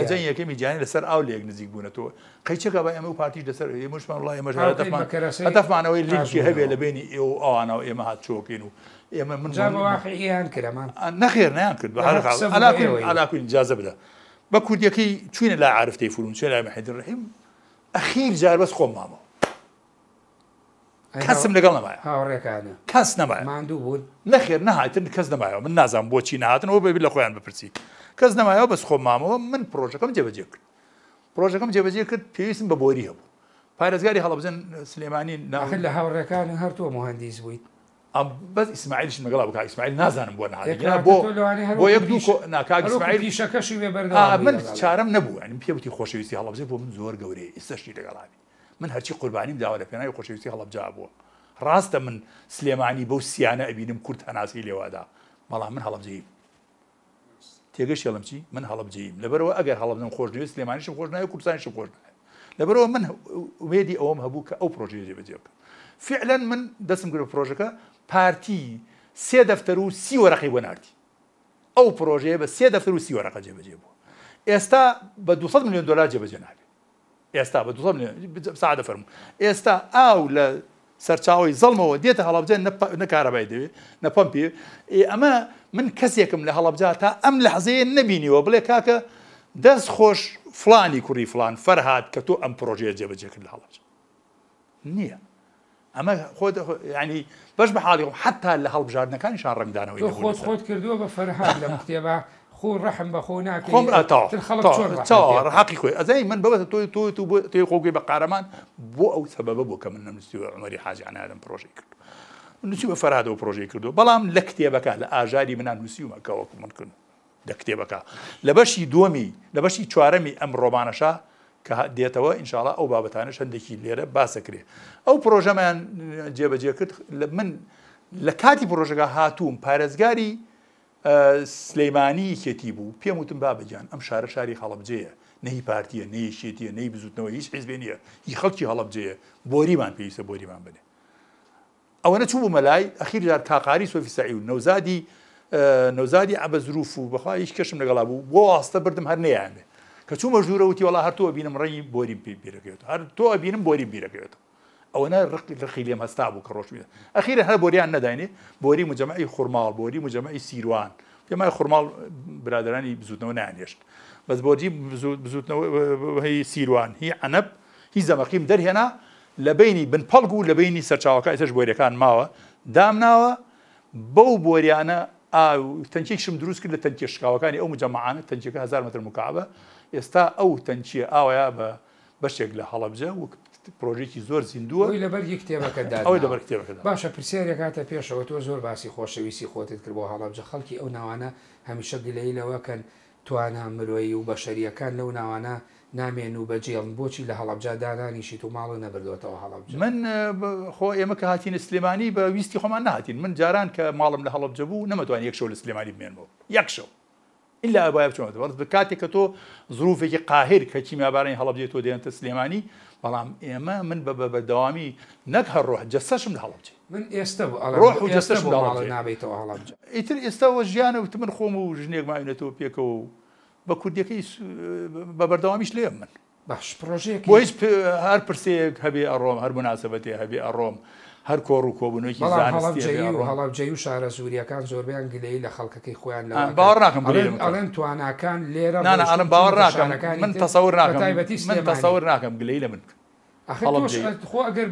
جەنگ یەکەمی جیهانی لەسەر ئاو لێک نزیک بوونەتەوە قەیچەکە بە ئێمە و پارتیش لەسەر ئێمەشمان وڵای ئەمەدەفمانەوەی لینکی هەبێ لە بینی ئێوە ئەوانەوە ئێمە هات چۆکین و ئێمە منواقعیان کردمان نەخێر نیان کرد ئالاکوین جازە بدە بە کوردیەکەی چوینە لا عارفتەی فلون چێ لای مەحیدر ڕەحیم ئەخیر جار بەس خۆم مامەوە کەسم لەگەڵ نەمایە هاوڕێکانە کەس نەمایە ماندوو بوون نەخێر نەهاتن کەس نەمایەوە من نازانم بۆچی نهاتنەوە بێ لە خۆیان بپرسی کەس نەمایەوە بەس خۆم مامەوە من پرۆژەکەم جێبەجێ کرد پرۆژەکەم جێبەجێ کرد پێویستم بە بۆری هەبوو پارێزگاری هەڵەبجەن سلێمانی لە هاوڕێکان هەرتووە مهندیس بوویت بەس ئیسماعیلش لەگەڵا بکە ئیسماعیل نازانم بۆ نهات بۆ یەک دوو ناکاک ئیسماعیل پیشەکەشی بێ بەردەوام من چارەم نەبوو ینی پێ وتی خۆشەویستی هەڵەبجە بۆ من زۆر گەورەیە ئێستاشی لەگەڵامی من هەرچی قوربانیم داوا لە پێناوی خۆشەویستی هەڵەبجا بووە ڕاستە من سلێمانی بەو سیانە ئەبینم کورد هەناسی لێوادا بەڵام من هەڵەبجەییم تێگەشت هێڵم چی من هەڵەبجەییم لەبەرەوە ئەگەر هەڵەبجەم خۆش نوێ سلێمانیشم خۆش نایە کوردستانیشم خۆش نایە لەبەرەوە من وێدی ئەوەم هەبوو کە ئەو پرۆژەیە جێبەجێ بکەم فعلا من دەستم کرد پرۆژەکە پارتی 3 دەفتەر و 30 وەرەقی بۆ ناردی ئەو پرۆژەیە بە 3 دەفتەر و 30 وەرەقە جێبەجێ بووە ئێستا بە 200 ملیۆن دلار جێبەجێ نابێت ئێستا بە 200 ملیۆن سعادە فەرموو ئێستا ئاو لە سەرچاوی زەڵمەوە دێتە هەڵەبجە نەکارەبای دەوێت نەپەم پێ ئەمە من کەسێکم لە هەڵەبجا تا ئەم لەحزەیە نەبینیوە بڵێ کاکە دەست خۆش فلانی کوڕی فلان فەرهاد کە تۆ ئەم پرۆژەیە جێبەجێ کرد لە هەڵەبجە نییە ئەمە خۆت ینی بەش بە حاڵی حتا لە هەڵبژاردنەکانیشان ڕنگدانەوەی خۆت کردووە بە فەرهاد لە کتێبە خۆ ڕەحم بە خۆ ناکەی حەقی خۆی ئەزای من بەبێت تۆی خۆگوی بە قارەمان بۆ ئەو سەبەبە بۆ کە من نەنووسیوە عومەری حاجی عەنایەدەم پرۆژەی کرد نووسی بە فەرهادەوە پرۆژەی کردو بەڵام لە کتێبەکە لە ئاژاری منان نووسیومە کەوەکو من کرد لە کتێبەکە لە بەشی دووەمی لە بەشی چوارەمی ئەم ڕۆمانەشە کە دێتەوە ئینشاڵڵا ئەو بابەتانە هەندێکی لێرە باسەکرێ ئەو پرۆژەمان جێبەجێ کرد من لە کاتی پرۆژەکە هاتووم پارێزگاری سلەیمانی کێتی بوو پێم وتم بابەجان ئەم شارە شاری هەڵەبجەیە نەهی پارتیە نەی شێتیە نەی بزوتنەوە هیچ حیزبێ نییە هی خەڵکی هەڵەبجەیە بۆریمان پێویستە بۆریمان بنێ ئەوەنە چوو بوو مەلای ئەخیر جار تاقاری سۆفی سعی و نەوزادی عەبەزروف و بەخوا هیچ کەشم لەگەڵا بوو بۆ واستە بردم هەر نەیانێ کە چوو مەژدورە وتی وەڵا هەر تۆ ئەبینم ڕێی بۆریم بیرەکەوێتەوە هەر تۆ ئەبینم بۆریم بیرەکەوێتەوە ئەوەنە ڕقی لێم هەستا بوو کە ڕۆژبیە ئەخیرە هەر بۆریان نەداینێ بۆری مجەمەعی خوڕماڵ بۆری مجەمەعی سیروان پێمای خوڕماڵ برادرانی بزوتنەوە نانێشت بەس بۆری بزوتنەوە هی سیروان هی عەنەب هی زەمەقیم دەرهێنا لە بینی بنپەڵگ و لە بینی سەرچاوەکە ئێسش بۆریەکان ماوە دامناوە بەو بۆریانە تەنکێکشم دروست کرد لە تەنکێ شکاوەکانی ئەو مجەمەعانە تەنکێکە 1000 متر مکعبە ئێستا ئەو تەنچیە ئاوەیە بە بەشێک لە هەڵەبجە و پرۆژێکی زۆر زیندووە لە بەرگی کتێبەکەدا ئەوەی لەبەر کتێبەکەدا باشە پرسیارێک هاتە پێشەوە تۆ زۆر باسی خۆشەویستی خۆتت کرد بۆ هەڵەبجە خەڵکی ئەو ناوانە هەمیشە گلەی لەوەکەن توانە مرۆیی و بەشەریەکان لەو ناوانە نامێن و بەجێڵن بۆچی لە هەڵەبجا دانانیشیت و ماڵی نەبردوێتەوە هەڵەبجە من خۆ ئێمە کە هاتینە سلێمانی بە ویستی خۆمان نهاتین من جاران کە ماڵم لە هەڵەبجە بوو نەمەتوان یەک شەو لە سلێمانی بمێنەوە یەک شەو إلا أبواب شو بس بكاتي كتو ظروفك قاهر كشيء بارين هلبجة تو ديانة سليماني والله إما من بدوامي نكه الروح جسش من هلبجة من يستوى روح وجسش من هلبجة نابيته هلبجة يتر يستوى جيانه وتمن خوم وجنيك ما ينتو بيكو بكودي كيس ببردواميش ليه من باش بروجيك بويس هر برسيك هبي الروم هر مناسبتي هبي الروم هەر کۆڕ و کۆبوونەوەکی هەڵەبجەی و شارە سووریەکان زۆربیان گلەی لە خەڵکەکەی خۆیان باوەڕ ناکەم ئەڵێن تواناکان لێرە ئەڵم باوەڕ ناکەم من تەسەور ناکەم گلەی لە من خۆ ئەگەر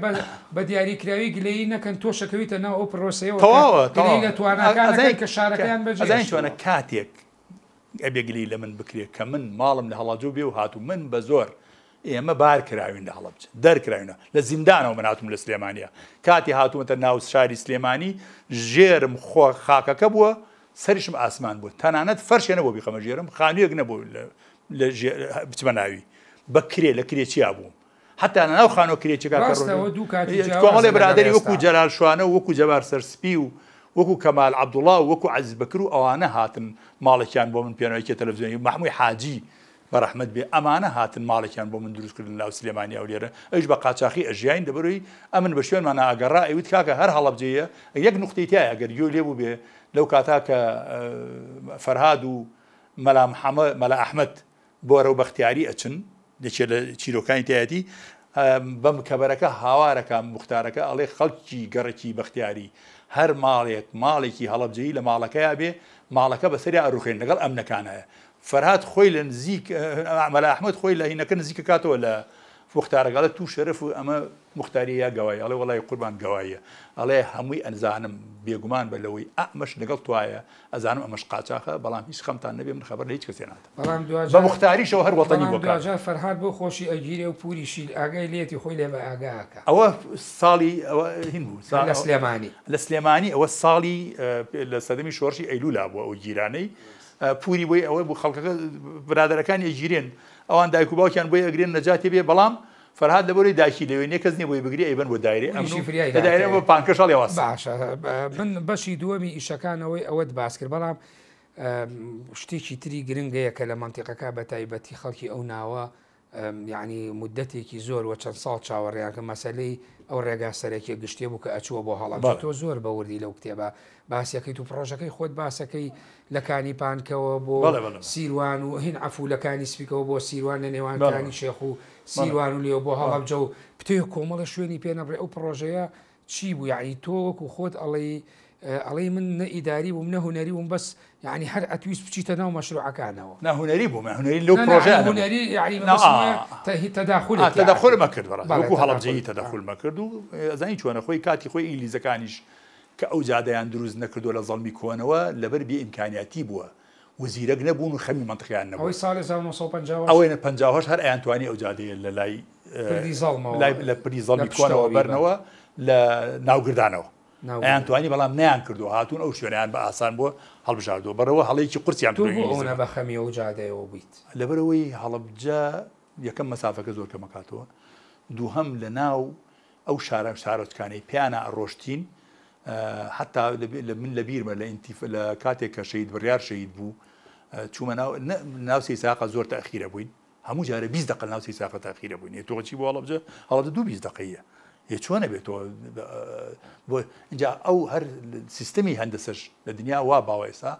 بە دیاریکراوی گلەیی نەکەن تۆ شەکەویتە ناو ئەو پرۆسەیەوە لە تواناکان کە شارەکەیان بەجێ توانە کاتێک ئەبێ گلەی لە من بکرێت کە من ماڵم لە هەڵاجۆ بێ و هاتوو من بە زۆر ئێمە بار کراوین لە هەڵەبجە دەرکراوینە لە زیندانەوە من هاتووم لە سلێمانیە کاتی هاتوومەتە ناو شاری سلێمانی ژێرم خۆ خاکەکە بووە سەریشم ئاسمان بوو تەنانەت فەرشێ نەبوو بیخەمە ژێرم خانوویەک نەبوو بچمە ناوی بە کرێ لە کرێچیا بووم حتا ناو خانۆ کرێچەکە کۆمەڵێ برادری وەکو جەلال شوانە و وەکو جەبار سەرسپی و وەکو کەمال عەبدوڵڵا و وەکو عەزیز بەکر و ئەوانە هاتن ماڵێکیان بۆ من پێنەوەیەکی تەلەڤیزیۆنی مەحموود حاجی بەڕەحمەت بێ ئەمانە هاتن ماڵێکیان بۆ من دروستکردن لاو سلێمانی ئەو لێرە ئەوش بە قاچاقی ئەژیان دەبەروی ئەمن بە شوێنمانە ئاگەڕا ئەویت کاکە هەر هەڵەبجەیە یەک نقطەی تایە ئەگەر گوێ لێبوو بێ لەو کاتا کە فەرهاد و مەلا ئەحمەد بۆ ئەرە و بەختیاری ئەچن دەچێت لە چیرۆکانی تایەتی بەم کەبەرەکە هاوارەکە مختارەکە ئەڵێ خەڵکی گەڕێکی بەختیاری هەر ماڵێکی هەڵەبجەیی لە ماڵەکەیە بێ ماڵەکە بەسەری ئەڕوخێن لەگەڵ ئەمنەکانەیە فەرهاد خۆی لە نزیک مەلا ئەحمەد خۆی لە هینەکە نزیکە کاتەوە لە مختارەکە تو شەرف و ئەمە مختاریە گەوای ئەڵێ وڵای قوربان گەواییە ئەڵێ هەمووی ئەنزانم بێگومان بە لەوەی ئەمەش لەگەڵ توایە ئەزانم ئەمەش قاچاقە بەڵام هیچ خەمتان نەبێ من خەبەر لە هیچ کەسێ ناتە بە مختاریشەوە هەر وەتەنی بۆ کار فەرهاد بۆ خۆشی ئەگیرێ و پوریشی ئاگای لێتی خۆی لێ بە ئاگاکە ئەوە ساڵی ئەوە هین بوو لە سلێمانی ئەوە ساڵی لە سەدەمی شۆڕشی ئەیلولا بووە ئەو گیرانەی پوری بۆی ئەوە بوو خەڵکەکە برادەرەکانی ئەگیرێن ئەوان دایک و باوکیان بۆی ئەگرێن نەجاتی بێ بەڵام فەرهاد لەبەرەوەی داکی لەوێ نیە کەس نیە بۆی بگری ئەیبەن بۆ دایرێ دایرە بۆ پانکەشەڵی واس باشە من بەشی دووەمی ئیشەکانەوەی ئەوەت باس کرد بەڵام شتێکی تری گرنگەیە کە لە مەنتیقەکە بە تایبەتی خەڵکی ئەو ناوە یعنی مدەتێکی زۆر و چەند ساڵ چاوەڕێیانکە مەسەلەی ئەو ڕێگا سەرەکی گشتێ بوو کە ئەچووە بۆ هەڵام تۆ زۆر بەوردی لەو کتێبە باسیەکەی تو پرۆژەکەی خۆت باسەکەی لەکانی پانکەوە بۆ سیروان و هین عفولەکانی سپیکەوە بۆ سیروان لە نێوانەکانی شێخ و سیروان و لێو بۆ هەڵەبجە و پتێ کۆمەڵە شوێنی پێنەبڕێ ئەو پرۆژەیە چی بوو یعنی تۆ وەکو خۆت ئەڵێ من نە ئیداری بووم نە هونەری بووم بەس یعنی هەر ئەتویست بچیتە ناو مەشروعەکانەوە ناهونەری بووم هونەری لەو پرۆژە هونەری یعنی تەداخل مەکرد وەکو هەڵەبجەیی تەداخل مەکرد و ئەزانی چۆنە خۆی کاتی خۆی ئینگلیزەکانیش کە ئەو جادەیان دروست نەکردو لە زەڵمی کۆنەوە لەبەر بێ ئیمکانیاتی بووە وەزیرەک نەبوون و خەمی مەنتیقیان نەبوو ئەوەی ساڵی 1950 ئەوەی 50 هەر ئەیانتوانی ئەو جادەیە لە لای لە پردی زەڵمی کۆنەوە بەرنەوە لە ناوگردانەوە ئەیانتوانی بەڵام نیان کردو هاتوون ئەو شوێنیان بە ئاسان بۆ هەڵبژاردووە بەرەوە هەڵەیەکی قورسیان ئەوە بە خەمی ئەو جادەیەوە بیت لەبەرەوەی هەڵەبجە یەکەم مەسافەکە زۆر کەمەکاتەوە دووهەم لە ناو ئەو شارۆچکانەی پیانە ئەڕۆشتین حتا من لە بیرمە لە کاتێک کە شەید بڕیار شەید بوو چوومە ناو سەیساقە زۆر تەخیرە بووین هەموو جارە 20 دقیقە ناو سەیساقە تەخیرە بووین تۆ چی بۆ هەڵەبجە هەڵەبجە 20 دقیقەیە چۆنە بێتەوە بۆ اینجا ئەو هەر سیستەمی هەندسەش لە دنیا وا باوە ئێستا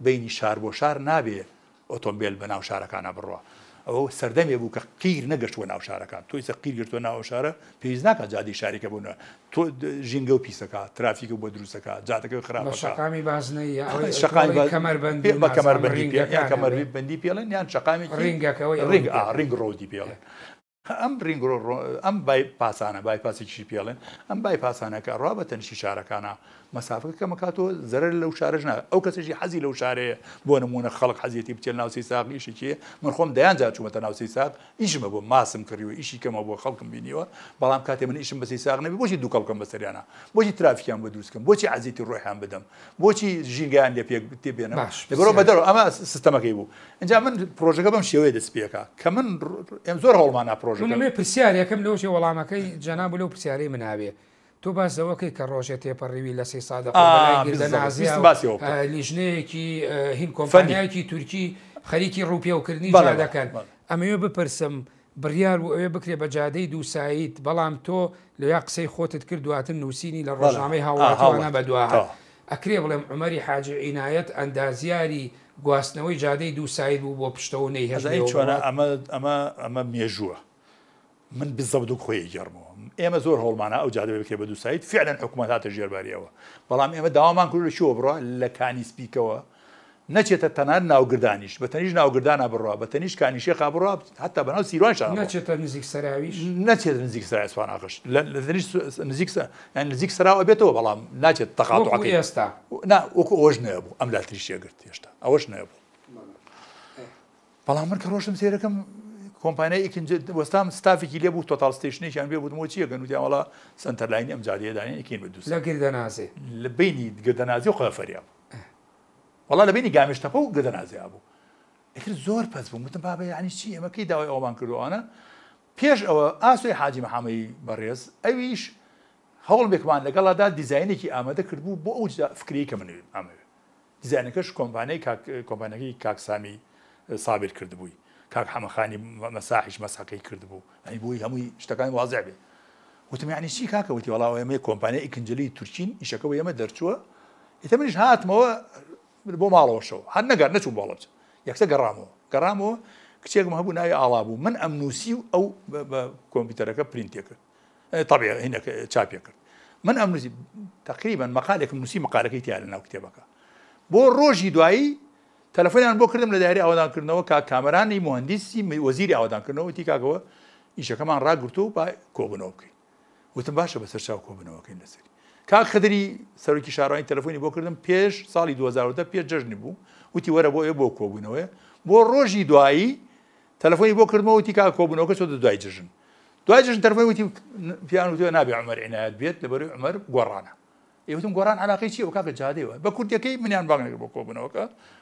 بینی شار بۆ شار نابێ ئۆتۆمبیل بە ناو شارەکانە بڕوە ئەوە سەردەمێ بوو کە قیر نەگەشتووە ناو شارەکان تۆی سە قیر گرتووە ناو شارە پێویست ناکە جادی شارێکە بوونە تۆ ژینگە و پیسەکە ترافیکە بۆ دروستەکە جاتەکە خراپە شقامی بازنەی بە کەمەربەندی پێڵێن یان شقامی ڕینگ ڕۆدی پێڵێن ئەم بای پاسانە بای پاسێکی پێڵێن ئەم بای پاسانەکە ڕوا بە تەنشی شارەکانە مەسافەکە کەمەکاتەوە زەرەر لەو شارەژ نە ئەو کەسێکی حەزی لەو شارەیە بۆ نمونە خەڵک حەزیەتی بچێت ناو سەیساق ئیشێکیە من خۆم دەیان جار چوومەتە ناو سەیساق ئیشمە بۆ ماسم کردیوە ئیشی کەمە بۆ خەڵکم بینیوە بەڵام کاتێ من ئیشم بە سەیساق نەبێ بۆچی دوو کەڵکم بەسەریانە بۆچی ترافیکیان بە دروستکەم بۆچی عەزیەتی ڕۆحیان بدەم بۆچی ژینگەیان لێ پێ تێبێنە لەبەرەوە بەدەرەوە ئەمە سیستەمەکەی بوو اینجا من پرۆژەکە بەم شێوەیە دەست پێکا کە من ئێم زۆر هەوڵمانە پرۆژەکە پرسیارێکم لەوشی وەڵامەکەی جەناب لەو پرسیارەی مناوێ تۆ باسەوەکەی کە ڕۆژێت تێپەڕیوی لە سی سادە لیژنەیەکی هین کۆمپانیایەکی تورکی خەریکی ڕووپێوکردنی جادەکەن ئەمەوێ بپرسم بڕیار بوو ئەوێ بکرێ بە جادەی دووسایت بەڵام تۆ لەویا قسەی خۆتت کرد دواتن نووسینی لە ڕۆژنامەی هاوڵاتوانە بەدووە ئەکرێ بڵێم عومەری حاجی عینایەت ئەندازیاری گواستنەوەی جادەی دووسایت بوو بۆ پشتەوە نەی هەژەی چۆنە ئەمە مێژووە من بزەبدو خۆی گەڕمەوە ئێمە زۆر هەوڵمانە ئەو جادە بکرێ بە دووسایت فعلەن حکوومەت هاتە ژێرباریەوە بەڵام ئێمە داوامان کرد لە چیوە بڕە لە کانی سپیکەوە نەچێتە تەنان ناوگردانیش بە تەنیش ناوگردانە بڕە بە تەنیش کانی شێخا بڕە حتا بەناو سیروان شار نەچێتە نزیک سەراویش نەچێت نزیک سرای ئەسوان ئاغشت نزیک سەراوە بێتەوە بەڵام ناچێت تەقاتوعەکەی ئێستا وەکو ئەوەش نەبوو ئەم لاتریشێگرت هێشتا ئەوەش نەبوو بەڵام من کە ڕۆشتم سێرەکەم کۆمپانیای وەستام ستافێکی لێ بوو تۆتال ستیشنێکیان بێ بوو چیە گەن وتیان وەڵا سنتەرلاینی ئەم جادەیەدانین ئەکەین بە دووسە لە گردەنازێ لە بینی گردەنازی و خەفەریاب وەڵا لە بینی گامێشتەپە و گردەنازیا بوو ئەتر زۆر پەس بوو وتم بابە یعنی چی ئەمەکەی داوای ئەومان کردووانە پێش ئەوە ئاسۆی حاجی مەحەمەدی بەڕێز ئەویش هەوڵ بێکمان لەگەڵادا دیزاینێکی ئامادە کردبوو بۆ ئەو فکری کە من ئەمەوێ دیزاینەکەش کۆمپانیای کۆمپانیەکەی کاکسامی سابر کردبووی کاک حەمەخانی مەساحیش مەسحەکەی کردبوو ئەی بۆی هەمووی شتەکان واضح بێ وتم یعنی چی کاکە وتی وەڵاو ئێمە کۆمپانیای ئیکنجلی تورکین ئیشەکە ئێمە دەرچووە ئێتە منیش هاتمەوە بۆ ماڵەوەشەوە هەر نەگەر نەچوو بۆڵەچ یەکسە گەڕامەوە کچێکم هەبوو ناوی ئاڵا بوو من ئەم نووسی و ئەو بە کۆمپیوتەرەکە پرینتێ کرد طبیعی هینەکە چاپێ کرد من ئەم نووسی تقریبا مەقالێکم نووسی مەقالەکەی تیا لە ناو کتێبەکە بۆ ڕۆژی دوایی تەلەفۆنیان بۆ کردم لە دایری ئاوادانکردنەوە کامەرانی مهندسی وەزیری ئاوادانکردنەوە وتی کاکەوە ئیشەکەمان ڕاگرتو و با کۆبنەوە بکەین وتم باشە بەسەر چاو کۆبنەوەکەین لەسەری کاک خدری سەرۆکی شارەوانی تەلەفۆنی بۆ کردم پێش ساڵی 2010 پێش جەژنی بوو وتی وەرە بۆ بۆ کۆبوونەوەی بۆ ڕۆژی دوایی تەلەفۆنی بۆ کردمەوە وتی کاک کۆبوونەوەکە چۆ دوای جەژن تەلەفۆنی وتی پیان وتی نابێ عومەر عنایەت بێت لەبەرەوەی عومەر گۆڕانە ئێوتم گۆڕان علاقەی چییە کاکە جادەوە بە کوردەکەی منیان باگنەکە بۆ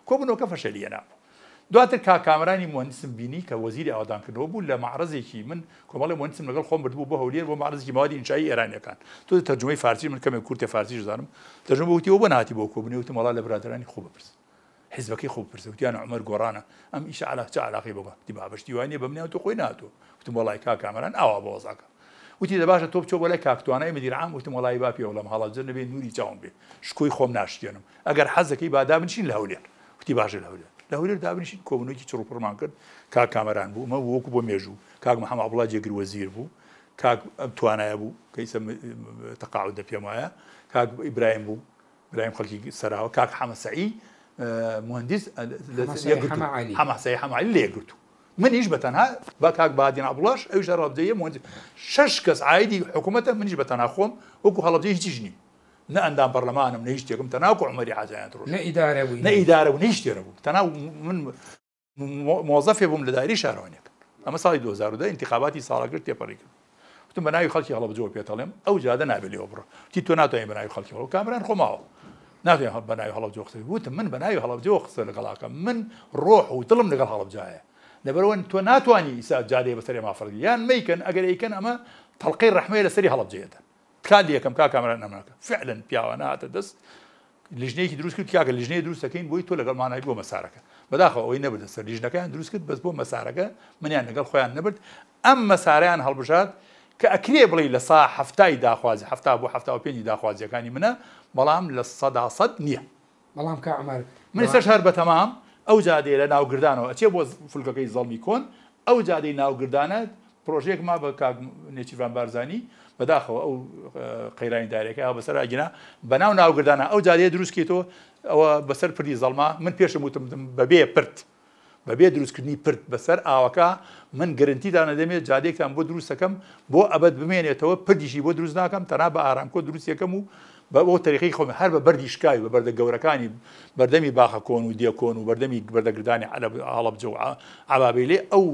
کۆبوونەوەکە فەشەلیە نابوو دواتر کامەرانی مهندسم بینی کە وەزیری ئاوادانکردنەوە بوو لە معرەزێکی من کۆمەڵی مهندسم لەگەڵ خۆم بردبوو بۆ هەولێر بۆ معرەزێکی موادی ئینشایی ئێرانیەکان تۆ تەرجمەی فارسی من کەمێک کورتە فارسیش زانم تەرجمە وتیەوە بۆ نهاتی بۆ کۆبوونەوە وتم وەڵا لە برادرانی خۆ بپرس حیزبەکەی خۆ بپرسە وتیان عومەر گۆڕانە ئەم ئیشە چ علاقەی بۆ دی بابەشتی وانە بە منیان تۆ خۆی ناتۆ وتم وەڵای کامەران ئاوا بۆ وەزاکە وتی دەباشە تۆ بچۆ بۆ لای کاکتوانای مدیر عام وتم وەڵای با پێوە لەم هەڵەجە نەبێ نوری چاوم بێ شکۆی خۆم ناشتێنم ئەگەر حەزەکەی با دابنشین لە هەولێر وتی باشە لە هەولێر دابنشین کۆبوونەوەیکی چڕوپڕمان کرد کاک کامەران بوو ئەمە وەکو بۆ مێژوو کاک محەممەد عەبدوڵڵا جێگر وەزیر بوو کاک توانایە بوو کە ئیسە تەقاعود پێم وایە کاک ئیبراهیم بوو ئیبراهیم خەڵکی سەراوە کاک حەمەسەعی مهندس حەمەسەعی لێگرتو منیش بەتەنها با کاک بادین عەبدوڵڵاش ئەویش هەڵەبجەیە مهندس 6 کەس عایدی حکوومەتە منیش بەتەنها خۆم وەکو هەڵەبجەی هیچیش نیم نە ئەندام پەرلەمانم نە هیچ شتێکم تەناوکو عومەری حاجیان ڕۆژ نە ئیدارە بوو نە هیچ شتێرە بوو تەناو من مۆزەفێ بووم لە دایری شارەوانیەکە ئەمە ساڵی 2010 انتخاباتی ساڵەگرت تێپەڕی کرد وتم بە ناوی خەڵکی هەڵەبجەوە پێتەڵێم ئەو جادە نابێت لێوە بڕۆ تی تۆ ناتوانین بە ناوی خەڵکی هەڵەبجە کامەران خۆماوە ناتوانین بە ناوی هەڵەبجەوە قسە وتم من بە ناوی هەڵەبجەوە قسە لەگەڵاکەم من ڕۆح و دڵم لەگەڵ هەڵەبجایە لەبەرەوە تۆ ناتوانانی ئیسا جادەیە بەسەری مافرەدی یان مەیکەن ئەگەر ئەیکەن ئەمە تەڵقەی ڕەحمەیە لەسەری هەڵەبجەیەتە کالی یەکەم کامەران نەماکە فعلا پیاوە نهاتە دەست لیژنەیەکی دروست کرد کاکە لیژنەیە دروست دەکەین بۆی تۆ لەگەڵمانای بۆ مەسارەکە بەداخەوە ئەوەی نەبردە سەر لیژنەکەیان دروست کرد بەس بۆ مەسارەکە منیان لەگەڵ خۆیان نەبرد ئەم مەسارەیان هەڵبژات کە ئەکرێ بڵێ لە سا هەفتای داخوازی هەفتا بۆ 75 داخوازیەکانی منە بەڵام لە 100% نییە بەڵام کە عومەر من سەر هەر بەتەمام ئەو جادەیە لە ناوگردانەوە ئەچێ بۆ فولکەکەی زەڵمی کۆن ئەو جادەی ناوگردانە پرۆژەیەک ما بە کاک نێچیروان بارزانی بەداخەوە ئەو قەیرانی دارەکە ئەو بەسەر ئاگینا بەناو ناوگردانە ئەو جادەیە دروستکەیتەوە ئەوە بەسەر پردی زەڵما من پێشم وتم بەبێ پرت بەبێ دروستکردنی پرت بەسەر ئاوەکە من گرنتیدانە دەمێت جادێکتان بۆ دروست دەکەم بۆ ئەبەت بمێنێتەوە پردیشی بۆ دروست ناکەم تەنها بە ئارامکۆ دروست یەکەم و بۆ تەریقی خۆم هەر بە بەردی شکای بە بەردە گەورەکانی بەردەمی باخە کۆن و دیەکۆن و بەردەمی بەردەگردانی هەڵەبجە و عەبابەیلێ ئەو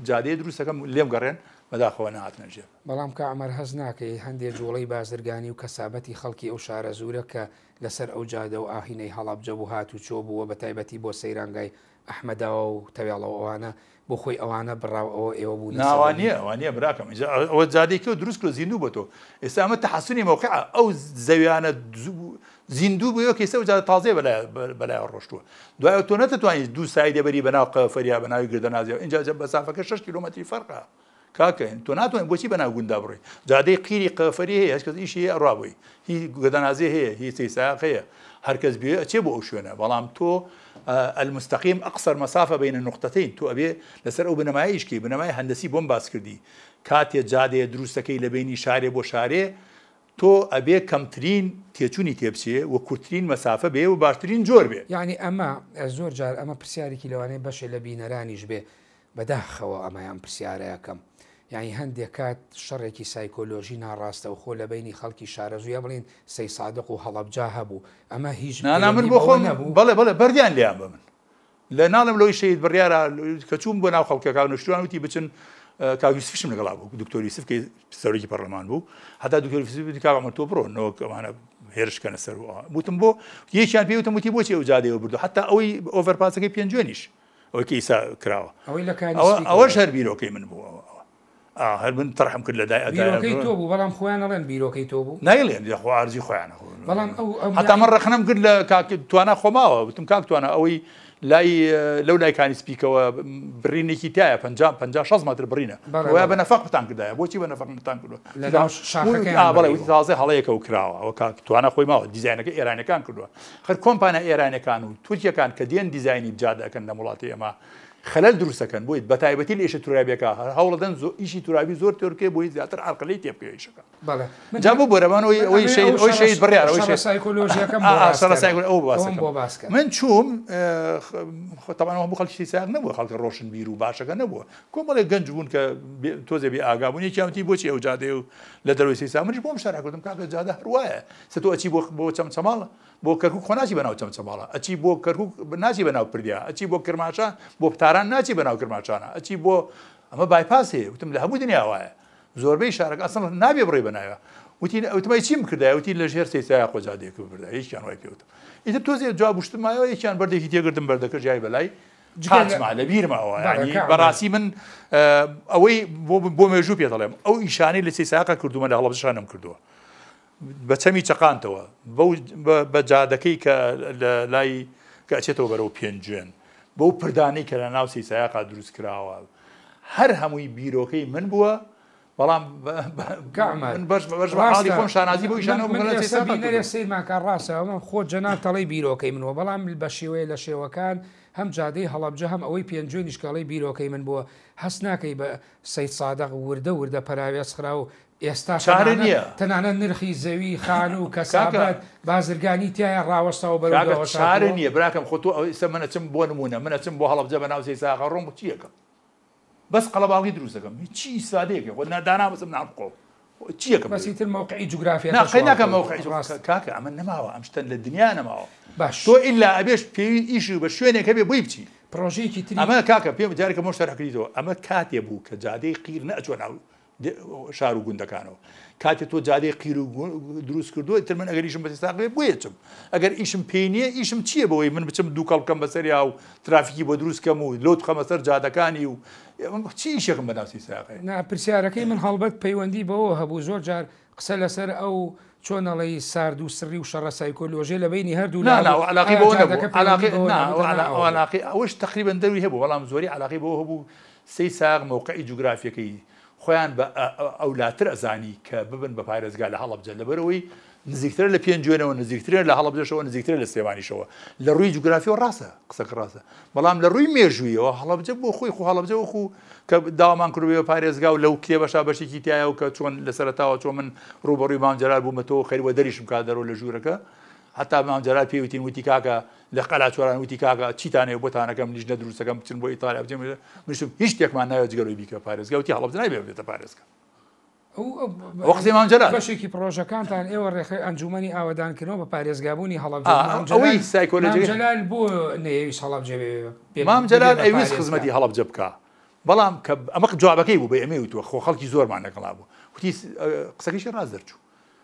جادەیە دروست دەکەم لێم گەڕێن بەداخەوە نهاتنە ژێر بەڵام کە عومەر هەز ناکەی هەندێک جوڵەی بازرگانی و کەسابەتی خەڵکی ئەو شارە زورە کە لەسەر ئەو جادە و ئاهینەی هەڵەبجە بوو هات و چۆ بووە بە تایبەتی بۆ سەیرانگای ئەحمەداوە و تەوێڵەوە ئەوانە بۆ خۆی ئەوانە بڕاوەوە ئێوە بوون ناوانیە ئەوانیە براکەم ئەوە جادێکی و دروست کرد زیندوو بە تۆ ئێستا ئەمە تەحەسونی مەوقعە ئەو زەویانە زیندوو بووە کە ئێستا و جادە تازەیە بەلای ڕۆشتووە دوای تۆ نەتوانیت دوو سای دەبەری بەناو قەفەریا بەناوی گردەنازیەوە اینجا بەسافەکە 6 کیلۆمەتری فەرقە کاکەین تۆ ناتوانین بۆچی بەناو گوندا بڕۆی جادەی قیری قەفەری هەیە هیچ کەس ئیشی ڕابووی هی گردەنازیە هەیە هیچ سەیساق هەیە هەرکەس بێ ئەچێ بۆ ئەو شوێنە بەڵام تۆ المستقيم أقصر مسافة بين النقطتين تو أبي لسر أو بنمايش كي بنماي هندسي بوم باس كردي كاتي جادة دروستكي لبيني شارع بو شارع تو أبي كمترين تيجوني تيبسي وكترين مسافة بيه وباشترين جور بيه يعني أما زور جار أما برسياري كيلواني باش لبينا رانيش بيه بداخوا أما يام برسياري كم يعني هەندێک کات شەڕێکی سایکۆلۆژی ناڕاستە و خۆ لە بینی خەڵکی شارەزوویە بڵین سەی سادق و هەڵەبجا هەبوو ئەمە هیچ من بۆ خۆم بەڵێ بەردیان لیان بە من لە ناڵم لەوەی شەید بڕیارە کە چوون بۆ ناو خەڵکەکان نوشتوان وتی بچن کاک یوسفیشم لەگەڵا بوو دکتۆر یوسف کە سەرۆکی پەرلەمان بوو هەتا دکتۆر یوسف وتی کاک عومەر تۆ بڕۆ نەوەک ئەمانە هێرشکەنە سەر وتم بۆ یەکیان پێی وتم وتی بۆچی ئەو جادەیەوە بردو هەتا ئەوەی ئۆڤەرپاسەکەی پێنجوێنیش ئەوەی کە ئیسا کراوە ئەوەش هەر بیرۆکەی من بوو هەر من تەرحم کرد لە بیرۆکەی تۆ بوو بەڵام خۆیان ئەڵێن بیرۆکەی تۆ بوو نایڵێن خۆ ئارزی خۆیانە بەڵام هەتا من ڕەخنەم کرد لە کاک توانە خۆماوە وتم کاک توانە ئەوەی لەو لایکانی سپیکەوە بڕینێکی تایە 50 متر بڕینە وە بە نەفەق بتان کردایە بۆچی بە نەفەق بتان کردووە بەڵێ وتی تازە هەڵەیەکە و کراوە ئەو توانە خۆی ماوە دیزاینەکە ئێرانەکان کردووە خەر کۆمپانیا ئێرانەکان و تورکیەکان کە دێن دیزایانی بجادەکەن لە وڵاتی ئێمە خەلەل دروستەکەن بۆی بە تایبەتی لە ئێشە تورابیەکە هەوڵەدەن ئیشی تورابی زۆر تۆرکێ بۆی زیاتر عەرقلەی تێبکە ئیشەکە جا بۆ بۆرەبانەوەی ئەوەی شەید بڕیارە ئەوەی سایکۆلۆژیەکەم بۆ باسکە من چووم تەمانەوە بۆ خەڵکی ساغ نەبووە خەڵکە ڕۆشن بیر و باشەکە نەبووە کۆمەڵێک گەنج بوون کە تۆزێ بێ ئاگابوون یەکیانوتی بۆچی ئەو جادێ و لە دەروی سی سا منیش بۆم شارع کردم کاکە جادە هەروایە سە تۆ ئەچی بۆ چەمچەماڵە بۆ کەرکووک خۆ ناچی بەناو چەمچەماڵە ئەچی بۆ کەرکووک ناچی بەناو پردیا ئەچی بۆ کرماشە بۆ پتاران ناچی بەناو کرماشانە ئەچی بۆ ئەمە بایپاس هەیە وتم لە هەموو دنیا وایە زۆربەی شارەکە ئەسڵ نابێ بڕێ بەناوە وتمای چیم کردای وتی لە ژێر سێسایە خۆ جادەیەک ببردا هیچیان وای پێوتم ئیتر تۆزێ جواب بشتمایەوە یەکیان بەردێکی تێگرتم بەردەکە جای بەلای قاتما لە بیرمەوە ینی بەڕاستی من ئەوەی بۆ مێژوو پێ دەڵێم ئەو ئیشانەی لە سێساقە کردومە لە هەڵەبجەشانم کردووە بە چەمی چەقانتەوە بە جادەکەی کە لە لای کە ئەچێتەوە بەرەو پێنجێن بەو پردانەی کە لە ناو سێسایقا دروست کراوە هەر هەمووی بیرۆکەی من بووە بەڵام بەشحاڵی خۆم شانازی بۆ ئیشانەوە سیرماکە ڕاستە ئەمە خۆ جەناب تەڵی بیرۆکەی منەوە بەڵام بە شێوەیە لە شێوەکان هەم جادەی هەڵەبجە هەم ئەوەی پێنجوێ نیشکاڵی بیرۆکەی من بووە هەست ناکەی بە سەید سادەق وردە پەراوێسخرا و ئێستا تەنانە نرخی زەوی خان و کەسابەت بازرگانی تایە ڕاوەستەوە بەرەوە شارە نییە براکەم خۆ تۆ ئێستا منەچم بۆ نمونە منەچم بۆ هەڵەبجە بە ناو سێساقە ڕۆم چیەکەم بەس قەڵەباڵی دروست دەکەم هیچی سادەیەکە خۆ نادانا بەسم نامقۆ چیەکەم بەسیتر موقعی جوگرافیا ناقەی موقعی کاکە ئەمە نەماوە ئەم شتە لە دنیا نەماوە باش تۆ ئیلا ئەبێش پێوی ئیش بە شوێنێک هەبێ بۆی بچی پرۆژەیەکی تری ئەمە کاکە پێم جارێکە مۆشتەرەکەیتەوە ئەمە کاتێ بوو کە جادەی قیر نەچوە ناو شار و گوندەکانەوە کاتێ تۆ جادەی قیر و دروست کردووە تر من ئەگەر ئیشم بە سێساقێ بۆیەچم ئەگەر ئیشم پێی نییە ئیشم چییە بەوەی من بچم دوو کەڵکەم بەسەریا و ترافیکی بۆ دروستکەم و لۆت خەمە سەر جادەکانی و چی ئیشێکم بەناو سێساقێ پرسیارەکەی من هەڵبەت پەیوەندی بەوە هەبوو زۆر جار قسە لەسەر ئەو چۆنەڵی سارد و سری و شەڕە سایکۆلۆژیە لە بینی هەردوو علاقی ئەوش تقریبا دەروی هەبوو بەڵام زۆری علاقی بەوە هەبوو سەی ساغ موقعی جوگرافیەکەی خۆیان بە ئەولاتر ئەزانی کە ببن بە پارێزگا لە هەڵەبجە لەبەرەوەی نزیکترە لە پێنجوێنەوە نزیکترە لە هەڵەبجەشەوە نزیکترە لە سێوانیشەوە لە ڕووی جوگرافیەوە ڕاستە قسەکە ڕاستە بەڵام لە ڕووی مێژوویەوە هەڵەبجە بۆ خۆی خۆ هەڵەبجە وەخو کە داوامان کردوێ پارێزگا و لەو کتێبەشا بەشێکی تایە و کە چۆن لە سەرەتاوە چۆن من ڕوبەڕووی مام جەلال بوومەتەوە خەریوە دەریشم کات دەرەوە لە ژوورەکە حتا مام جەلال پێوتین وتی کاکە لە قەلاچواران وتی کاکە چیتانەیە بۆتانەکەم لیژنە دروستەکەم بچن بۆ ئیتالیا بچین منشم هیچ شتێکمان ناوێت جگەرەوەی بیکە پارێزگا وتی هەڵەبجە نایبێ بێتە پارێزگا وەقتی مام جەلال بەشێکی پرۆژەکانتان ئێوە ڕێخی ئەنجومەنی ئاوەدانکردنەوە بە پارێزگابوونی هەڵەبجە ئەوەی سایکۆلۆژی جەلال بۆ نەیەویست هەڵەبجە مام جەلال ئەویست خزمەتی هەڵەبجە بکە بەڵام کە ئەمە جوابەکەی بوو بە ئەمێ وتووە خۆ خەڵکی زۆرمان لەگەڵا بوو وتی قسەکەیشی ڕاست دەرچوو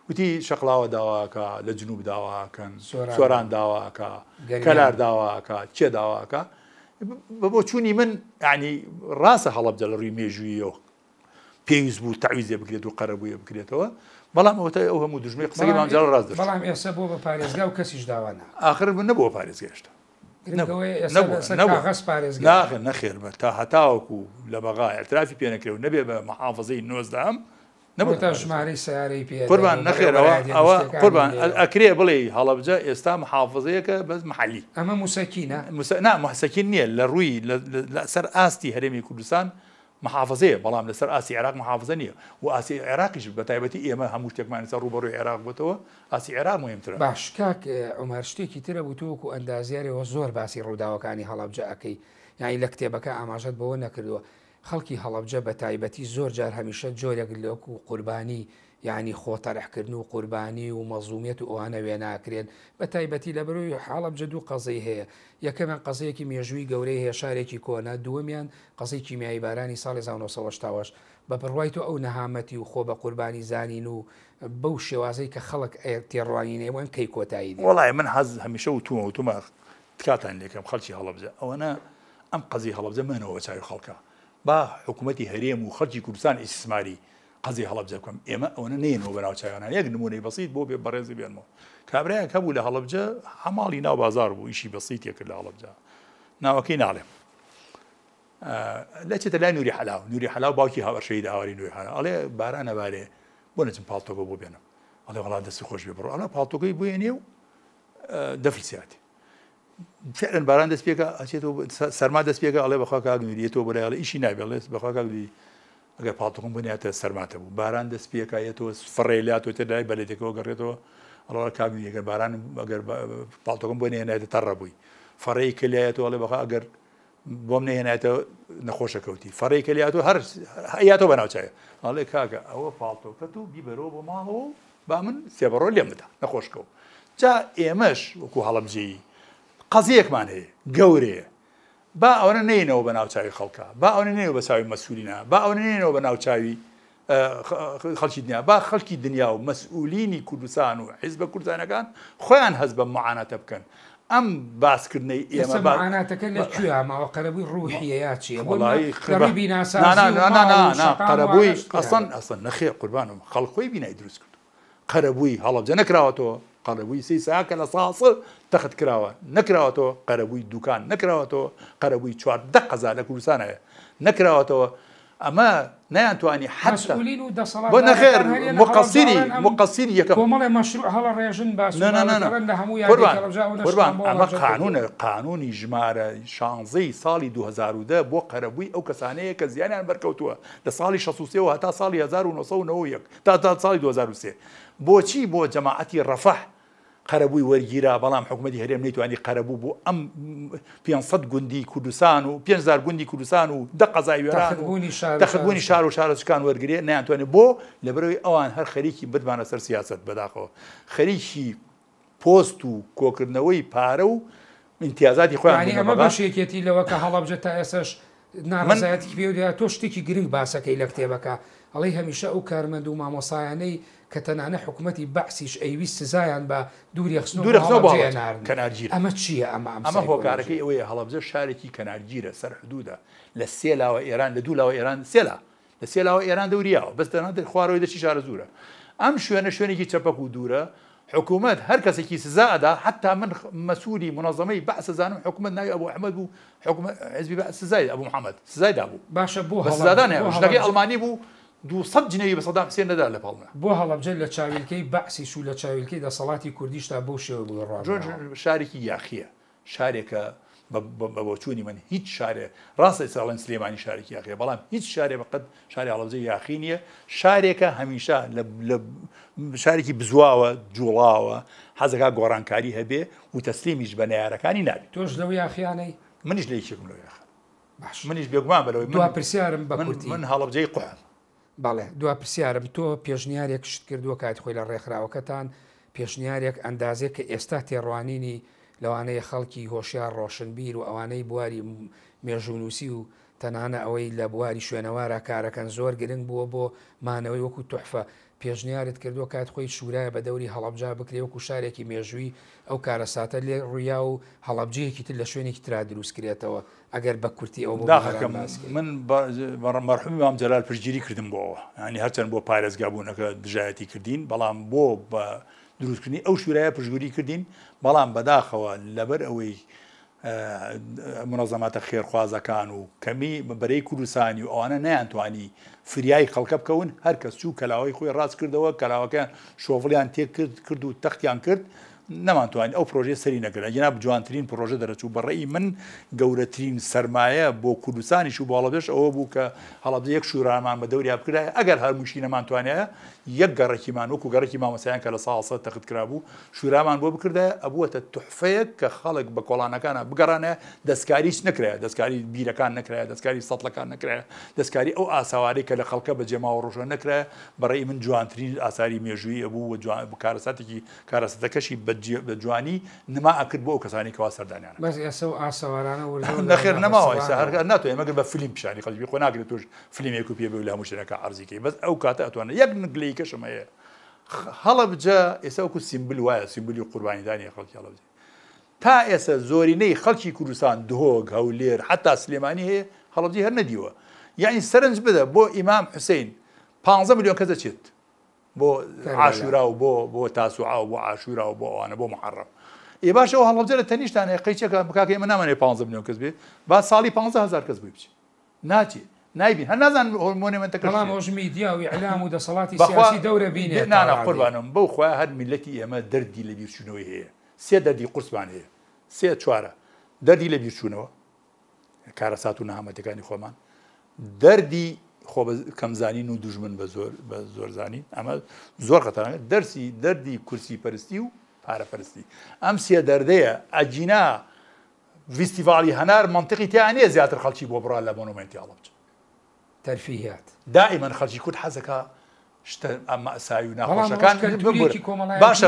وتی شەقڵاوە داواکە لە جنوب داواکەن سۆران داواکە کەلار داواکە چێ داواکە بۆ چوونی من ینی ڕاستە هەڵەبجە لە ڕووی مێژوویەوە پێویست بوو تعویزێ بکرێت و قەرەبوویە بکرێتەوە بەڵام ئەو هەموو دژمێ قسەی مام جەلال ڕاست دەرچوو بەڵام ئێستا بۆ بە پارێزگا و کەسیش داوانە ئاخر نەبووە پارێزگەشتە نەخێر بە تا هەتاوەکو لە بەغای ئەترافی پێ نەکرێ و نەبێ بە محافظەی نۆزدەم نەبوو تا ژمارەی سیارەی پێ قوربان نەخێرەوە ئەوە قوربان ئەکرێ بڵێ هەڵەبجە ئێستا محافظەیەکە بەس محەلی ئەمە موسەکینە محسەکین نییە لە ڕووی سەر ئاستی هەرێمی کوردستان محافظەیە بەڵام لەسەر ئاسی عێراق محافظە نییە و ئاسی عێراقیش بە تایبەتی ئێمە هەموو شتێکمان لەسەر ڕوبەڕووی عێراق بووتەوە ئاسی عێراق مهمترە باش کاک عومەر شتێکی ترە بوو تۆوەکو ئەندازیارەوە زۆر باسی ڕووداوەکانی هەڵەبجە ئەەکەی یانی لە کتێبەکە ئاماژەت بەوە نەکردووە خەڵکی هەڵەبجە بە تایبەتی زۆر جار هەمیشە جۆرێک لەوەکو قوربانی یعنی خۆتەڕەحکردن و قوربانی و مەزومیەت و ئەوانە وێ ناکرێن بە تایبەتی لە بەروی هەڵەبجە دوو قەزەی هەیە یەکەمیان قەزەیەکی مێژووی گەورەی هەیە شارێکی کۆنا دووەمیان قەزەی کیمیایی بارانی ساڵی 1970 بە بڕوای تۆ ئەو نەهامەتی و خۆ بە قوربانی زانین و بەو شێوازەی کە خەڵک تێڕوانینەوەن کەی کۆتایی وڵای من حەز هەمیشە وتومە تکاتان لێکم خەڵکی هەڵەبجە ئەوەنە ئەم قەزی هەڵەبجە منەوە چاوی خەڵکە با حکوومەتی هەرێم و خەڵکی کوردستان ئیسماری قەزی هەڵەبجە بکەم ئێمە ئەوەنە نێنەوە بەناو چاوانان یەک نمونەی بەسیط بۆ بێ بەڕێزی بێنەوە کابراایەک هەبوو لە هەڵەبجە هەماڵی ناو بازار بوو ئیشی بەسیط کرد لە هەڵەبجە ناوەکەی ناڵێم لە چێتە لای نووری حەلاو باوکی هاوەرشەی هاواری نووری حەلاو ئەڵێ باران نەبارێ بۆ نەچم پاڵتۆکە بۆ بێنم ئەڵێ وەڵا دەستی خۆش بێ بڕۆ ئەڵێ پاڵتۆکەی بێنێ و دەفرسیاتی فعلا باران دەست پێکە ئەچێتەوە سەرما دەست پێکە ئەڵێ بەخوا کاک نووریێتەوە بەلای ئەڵێ ئیشی نابێ ئەڵێ بەخوا کاک نووری ئەگەر پاڵتۆکەم بنێتە سەرماتە بوو باران دەست پێکایەتەوە فڕێلاتەوە تێدای بەلێتێکەوە گەڕێتەوە ئەڵێ کاک نووری ئەگەر باران ئەگەر پاڵتۆکەم بۆ نێنایەتە تەڕە بووی فەڕێی کلیایەتەوە ئەڵێ بەخوا ئەگەر بۆم نێنایەتەوە نەخۆشە کەوتی فەڕێی کلیاتەوە هەر هەیاتەوە بەناوچایە ئەڵێ کاکە ئەوە پاڵتۆکەت و بیبەرەوە بۆ ماڵەوە با من سێبەڕۆ لێم بدە نەخۆشکەوت جا ئێمەش وەکو هەڵەبجەیی قەزیەکمان هەیە گەورەیە با ئەوە نێنەوە بە ناوچاوی خەڵکە با ئەوە نێنەوە بە چاوی مەسئولینە با ئەوە نێنەوە بە ناوچاوی خەڵکی دنیا با خەڵکی دنیا و مەسئولینی کوردستان و حیزبە کوردستانەکان خۆیان هەست بە معاناتە بکەن ئەم باسکردنەی ئێمە معاناتەکە لەکوێ ماوە قەرەبووی ڕوحیە یا چییە قەرەبووی ئەسڵەن نەخێ قوربانم خەڵخۆی بینایی دروست کرد قەرەبووی هەڵەبجە نەکراوەتەوە قەرەبووی سی ساکە لە ساسە تەخت کراوە نەکراوەتەوە قەرەبووی دوکان نەکراوەتەوە قەرەبووی 14 قەزا لە کوردستان هەیە نەکراوەتەوە ئەمە نەیانتوانی حەتا بۆ نەخێر مقەسیری یەکەم کۆمەڵێ مەشروع هەڵە ڕێژن باس ئەمە قانونی ژمارە 16 ساڵی 2010 بۆ قەرەبووی ئەو کەسانەیە کە زیانیان بەرکەوتووە لە ساڵی 63 هەتا ساڵی 1990 تا ساڵی 2023 بۆچی بۆ جەماعەتی ڕەفەح قەرەبووی وەرگیرا بەڵام حکوومەتی هەرێم نەیتوانی قەرەبوو بۆ ئەم 500 گوندی کوردستان و 5000 گوندی کوردستان و دە قەزای وێران تەخبوونی شار و شارەچکان وەرگێ نەیانتوانێت بۆ لەبەرەوەی ئەوان هەر خەریکی بتمانە سەر سیاست بەداخەوە خەریکی پۆست و کۆکردنەوەی پارە و امتیازاتی خۆیان ئەمە بەشێکێتی لەوە کە هەڵەبجە تا ئێسش ناڕزایەتی پێ تۆ شتێکی گرنگ باسەکەی لە کتێبەکە ئەڵێ هەمیشە ئەو کارمەند و مامۆسایانەی کە تەنانە حکوومەتی بەعسیش ئەیویست سزایان بە دووری کەنارگیر ئەمە چییە ئەمە هۆکارەکەی ئەوەیە هەڵەبجە شارێکی کەنارگیرە سەر حدودە لە سێ لاوە ئێران لە دوو لاوە ئێران سێلا لە سێ لاوە ئێران دەوریاوە بەس تەنانەت خوارەوەی دەچی شارە زورە ئەم شوێنێکی چەپەک و دوورە حکوومەت هەر کەسێکی سزا ئەدا حتا من مەسئولی منەظەمەی بەعس زانم حکوومەت ناوی ئەبوو ئەحمەد بوو حکوومەت حزبی بەعس سزای ئەبوو محەممەد سزای دابوو باشە بۆ هەڵدادان شتەکەی ئەڵمانی بوو 200 جنێوی بە سەدام حوسێن نەدا لە پاڵنا بۆ هەڵەبجە لە چاویلکەی بەعسیش و لە چاویلکەی دەسەڵاتی کوردیشتا بۆ شێوە بوو ڕۆژ شارێکی یاخیە شارێکە بۆچوونی من هیچ شارێ ڕاستە ساڵەن سلێمانی شارێکی یاخیە بەڵام هیچ شارێ بەقەت شاری هەڵەبجە یاخی نییە شارێکە هەمیشە لە شارێکی بزواوە جوڵاوە حەزەکە گۆڕانکاری هەبێ و تەسلیمیش بە نەیارەکانی نابێت تۆش لەو یاخیانەی منیش لە یەکێکم لەو یاخ منیش بێگومان بەلەوەی دوا پرسیارم بە کورتی من هەڵەبجەی قوحم بەڵێ دوا پرسیارم تۆ پێشنیارێک شت کردووە کات خۆی لە ڕێکخراوەکەتان پێشنیارێک ئەندازێک کە ئێستا تێڕوانینی لەوانەیە خەڵکی هۆشیار ڕۆشنبیر و ئەوانەی بواری مێژونووسی و تەنانە ئەوەی لە بواری شوێنەوارە کارەکەن زۆر گرنگ بووە بۆ مانەوەی وەکو توحفە پێشنیارت کردووە کات خۆی شورایە بە دەوری هەڵەبجا بکرێ وەکو شارێکی مێژووی ئەو کارە ساتە لێ ڕوویا و هەڵەبجەیەکی تر لە شوێنێکی ترا دروست کرێتەوە ئەگەر بە کورتی ئەو من مەرحومی مام جەلال پشتگیری کردم بۆەوە ینی هەرچەند بۆ پارێزگابوونەکە دژایەتی کردین بەڵام بۆ بە دروستکردنی ئەو شوورایە پشتگیری کردین بەڵام بەداخەوە لەبەر ئەوەی منەظەماتە خێرخوازەکان و کەمی بەرەی کوردستانی و ئەوانە نەیانتوانی فریای خەڵکە بکەون هەر کەس چوو کەلاوەی خۆی ڕاست کردەوە کەلاوەکە شۆڤڵیان تێ کرد و تەختیان کرد نەمانتوانین ئەو پرۆژێ سەری نەگرن جناب جوانترین پرۆژە دەرەچوو بەڕێی من گەورەترین سەرمایە بۆ کوردستانیش و بۆ هەڵەبجەش ئەوە بوو کە هەڵەبجە یەک شورامان بە دەوریا بکرایە ئەگەر هەرموشی نەمانتوانایە یەک گەڕێکیمان وەکو گەڕێکی مامۆسایان کە لە ساڵ سەد تەخت کرابوو شورامان بۆ بکردایە ئەبووەتە توحفەیەک کە خەڵک بە کۆڵانەکانە بگەڕانە دەستکاریش نەکرایە دەستکاری بیرەکان نەکرایە دەستکاری سەتڵەکان نەکرایە دەستکاری ئەو ئاساوارەی کە لە خەڵکە بە جێماوە ڕۆژە نەکرایە بەڕێی من جوانترین ئاساری مێژووی ئەبوو کارەساتێکی کارەسەتەکەشی بە جوانی نما ئەکرد بۆ ئەو کەسانی کەوا سەردانیان بەس ئێسە و ئاسەوارانە نەخێر نەماوە هەر ناتوانێت مەگەر بە فیلم پیشانی خەڵکی خۆ ناگرێت توش فیلمێک و پێ بێ لە هەموو شوێنەکە عەرزیکەی بەس ئەو کاتە ئەتوانێت یەک نگلەی کەشم هەیە هەڵەبجە ئێستا وەکو سیمبل وایە سیمبلی قوربانیدانی خەڵکی هەڵەبجە تا ئێستا زۆرینەی خەڵکی کوردستان دهۆک هەولێر حتا سلێمانی هەیە هەڵەبجەی هەر نەدیوە یعنی سەرنج بدە بۆ ئیمام حوسێین 15 ملیۆن کەس دەچێت بۆ عاشورا و بۆ تاسوعا و بۆ عاشورا و بۆ ئەوانە بۆ محەڕەم ێ باش ئەو هەڵەبجە لە تەنیشتانەیە قەیچێکە بکاکە ئێمە نامانێ 15 ملیۆن کەس بێ با ساڵی 15,000 کەس بووی بچێ ناچێ نایبین هەر نازان هۆرمۆنێمەتەکە بەڵام ئەوش میدیا و ئیعلام و دەسەڵاتی سیاسی دەورە بینێت نانا قوربانم بەو خۆیان هەر میلەتی ئێمە دەردی لە بیرچوونەوەی هەیە سێ دەردی قورسمان هەیە سێ چوارە دەردی لە بیرچوونەوە کارەسات و نەهامەتەکانی خۆمان دەردی خۆ کەمزانین و دوژمن بە زۆرزانی ئەمە زۆر خەتەرانە دەردی کورسی پەرستی و پارەپەرستی ئەم سێ دەردەیە ئەجینا فیستیڤاڵی هەنار منطقی تیانەیە زیاتر خەڵکی بۆ بڕا لە مۆنومنتی هەڵەبجە تەرفیهات دائما خەڵکی کورد حەزەکە شتە ئەمە ئاسایی و ناخۆشەکان باشە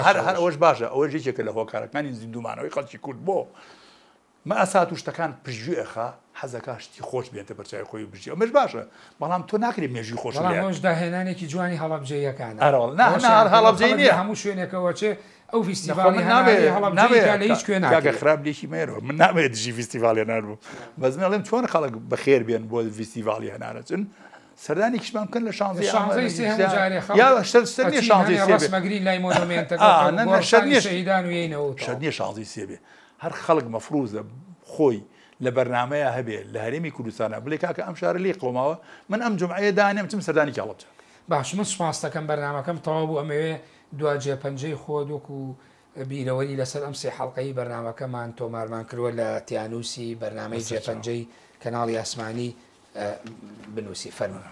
هەر ئەوەش باشە ئەوە یەکێکە لە هۆکارەکانی زیندومانەوەی خەڵکی کورد بۆ مەئاسات و شتەکان پژگوێخە حەزەکە شتی خۆش بێتە بەرچای خۆی و بژی ئەمەش باشە بەڵام تۆ ناکرێت مێژوی خۆش بەڵام داهێنانێکی جوانی هەڵەبجەیەکان هەڵەبجەی نییە هەموو شوێنێکەوە چێ ئەو فیستیڤاڵی هەڵەبجەیە لە هیچ کوێ ناکە خراپ لێکی مێرەوە من نامەوێت دژی فیستیڤاڵی هەنار بوو بەزمە ئەڵێم چۆن خەڵک بەخێر بێن بۆ فیستیڤاڵی هەنارە چون سەردانی کیشمان بکەن لە شانزەی ڕسمەگرین لای مۆنومنتەکە شەهیدان و یینەوە شەر نییە شانزەی سێ بێ هەر خەڵک مەفروزە خۆی لە بەرنمەیە هەبێ لە هەرێمی کوردستانە بڵێ کاکە ئەم شارە لێ قۆماوە من ئەم جمعەیە دانێم چم سەردانی هەڵەبجە باش من سوپاس دەکەم بەرنمەکەم تەواو بوو ئەمەوێ دواجێ پەنجەی خۆ وەکو بیرەوەری لەسەر ئەم سێ حەڵقەی بەرنمەکەمان تۆمارمان کردووە لە تیانوسی بەرنمەی جێپەنجەی کەناڵی ئاسمانی بنووسی فەرموو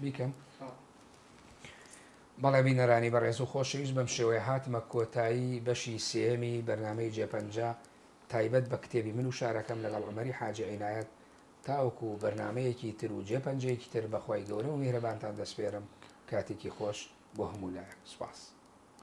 بیکەم بەڵێ بینەرانی بەڕێز و خۆشەویست بەم شێوەیە هاتمە کۆتایی بەشی سێمی بەرنمەی جێپەنجە تایبەت بە کتێبی من و شارەکەم لەگەڵ عومەری حاجی عینایەت تاوەکو بەرنمەیەکی تر و جێپەنجەیەکی تر بەخوای گەورە و میهرەبانتان دەسپێرم کاتێکی خۆش بۆ هەموو لایەک سوپاس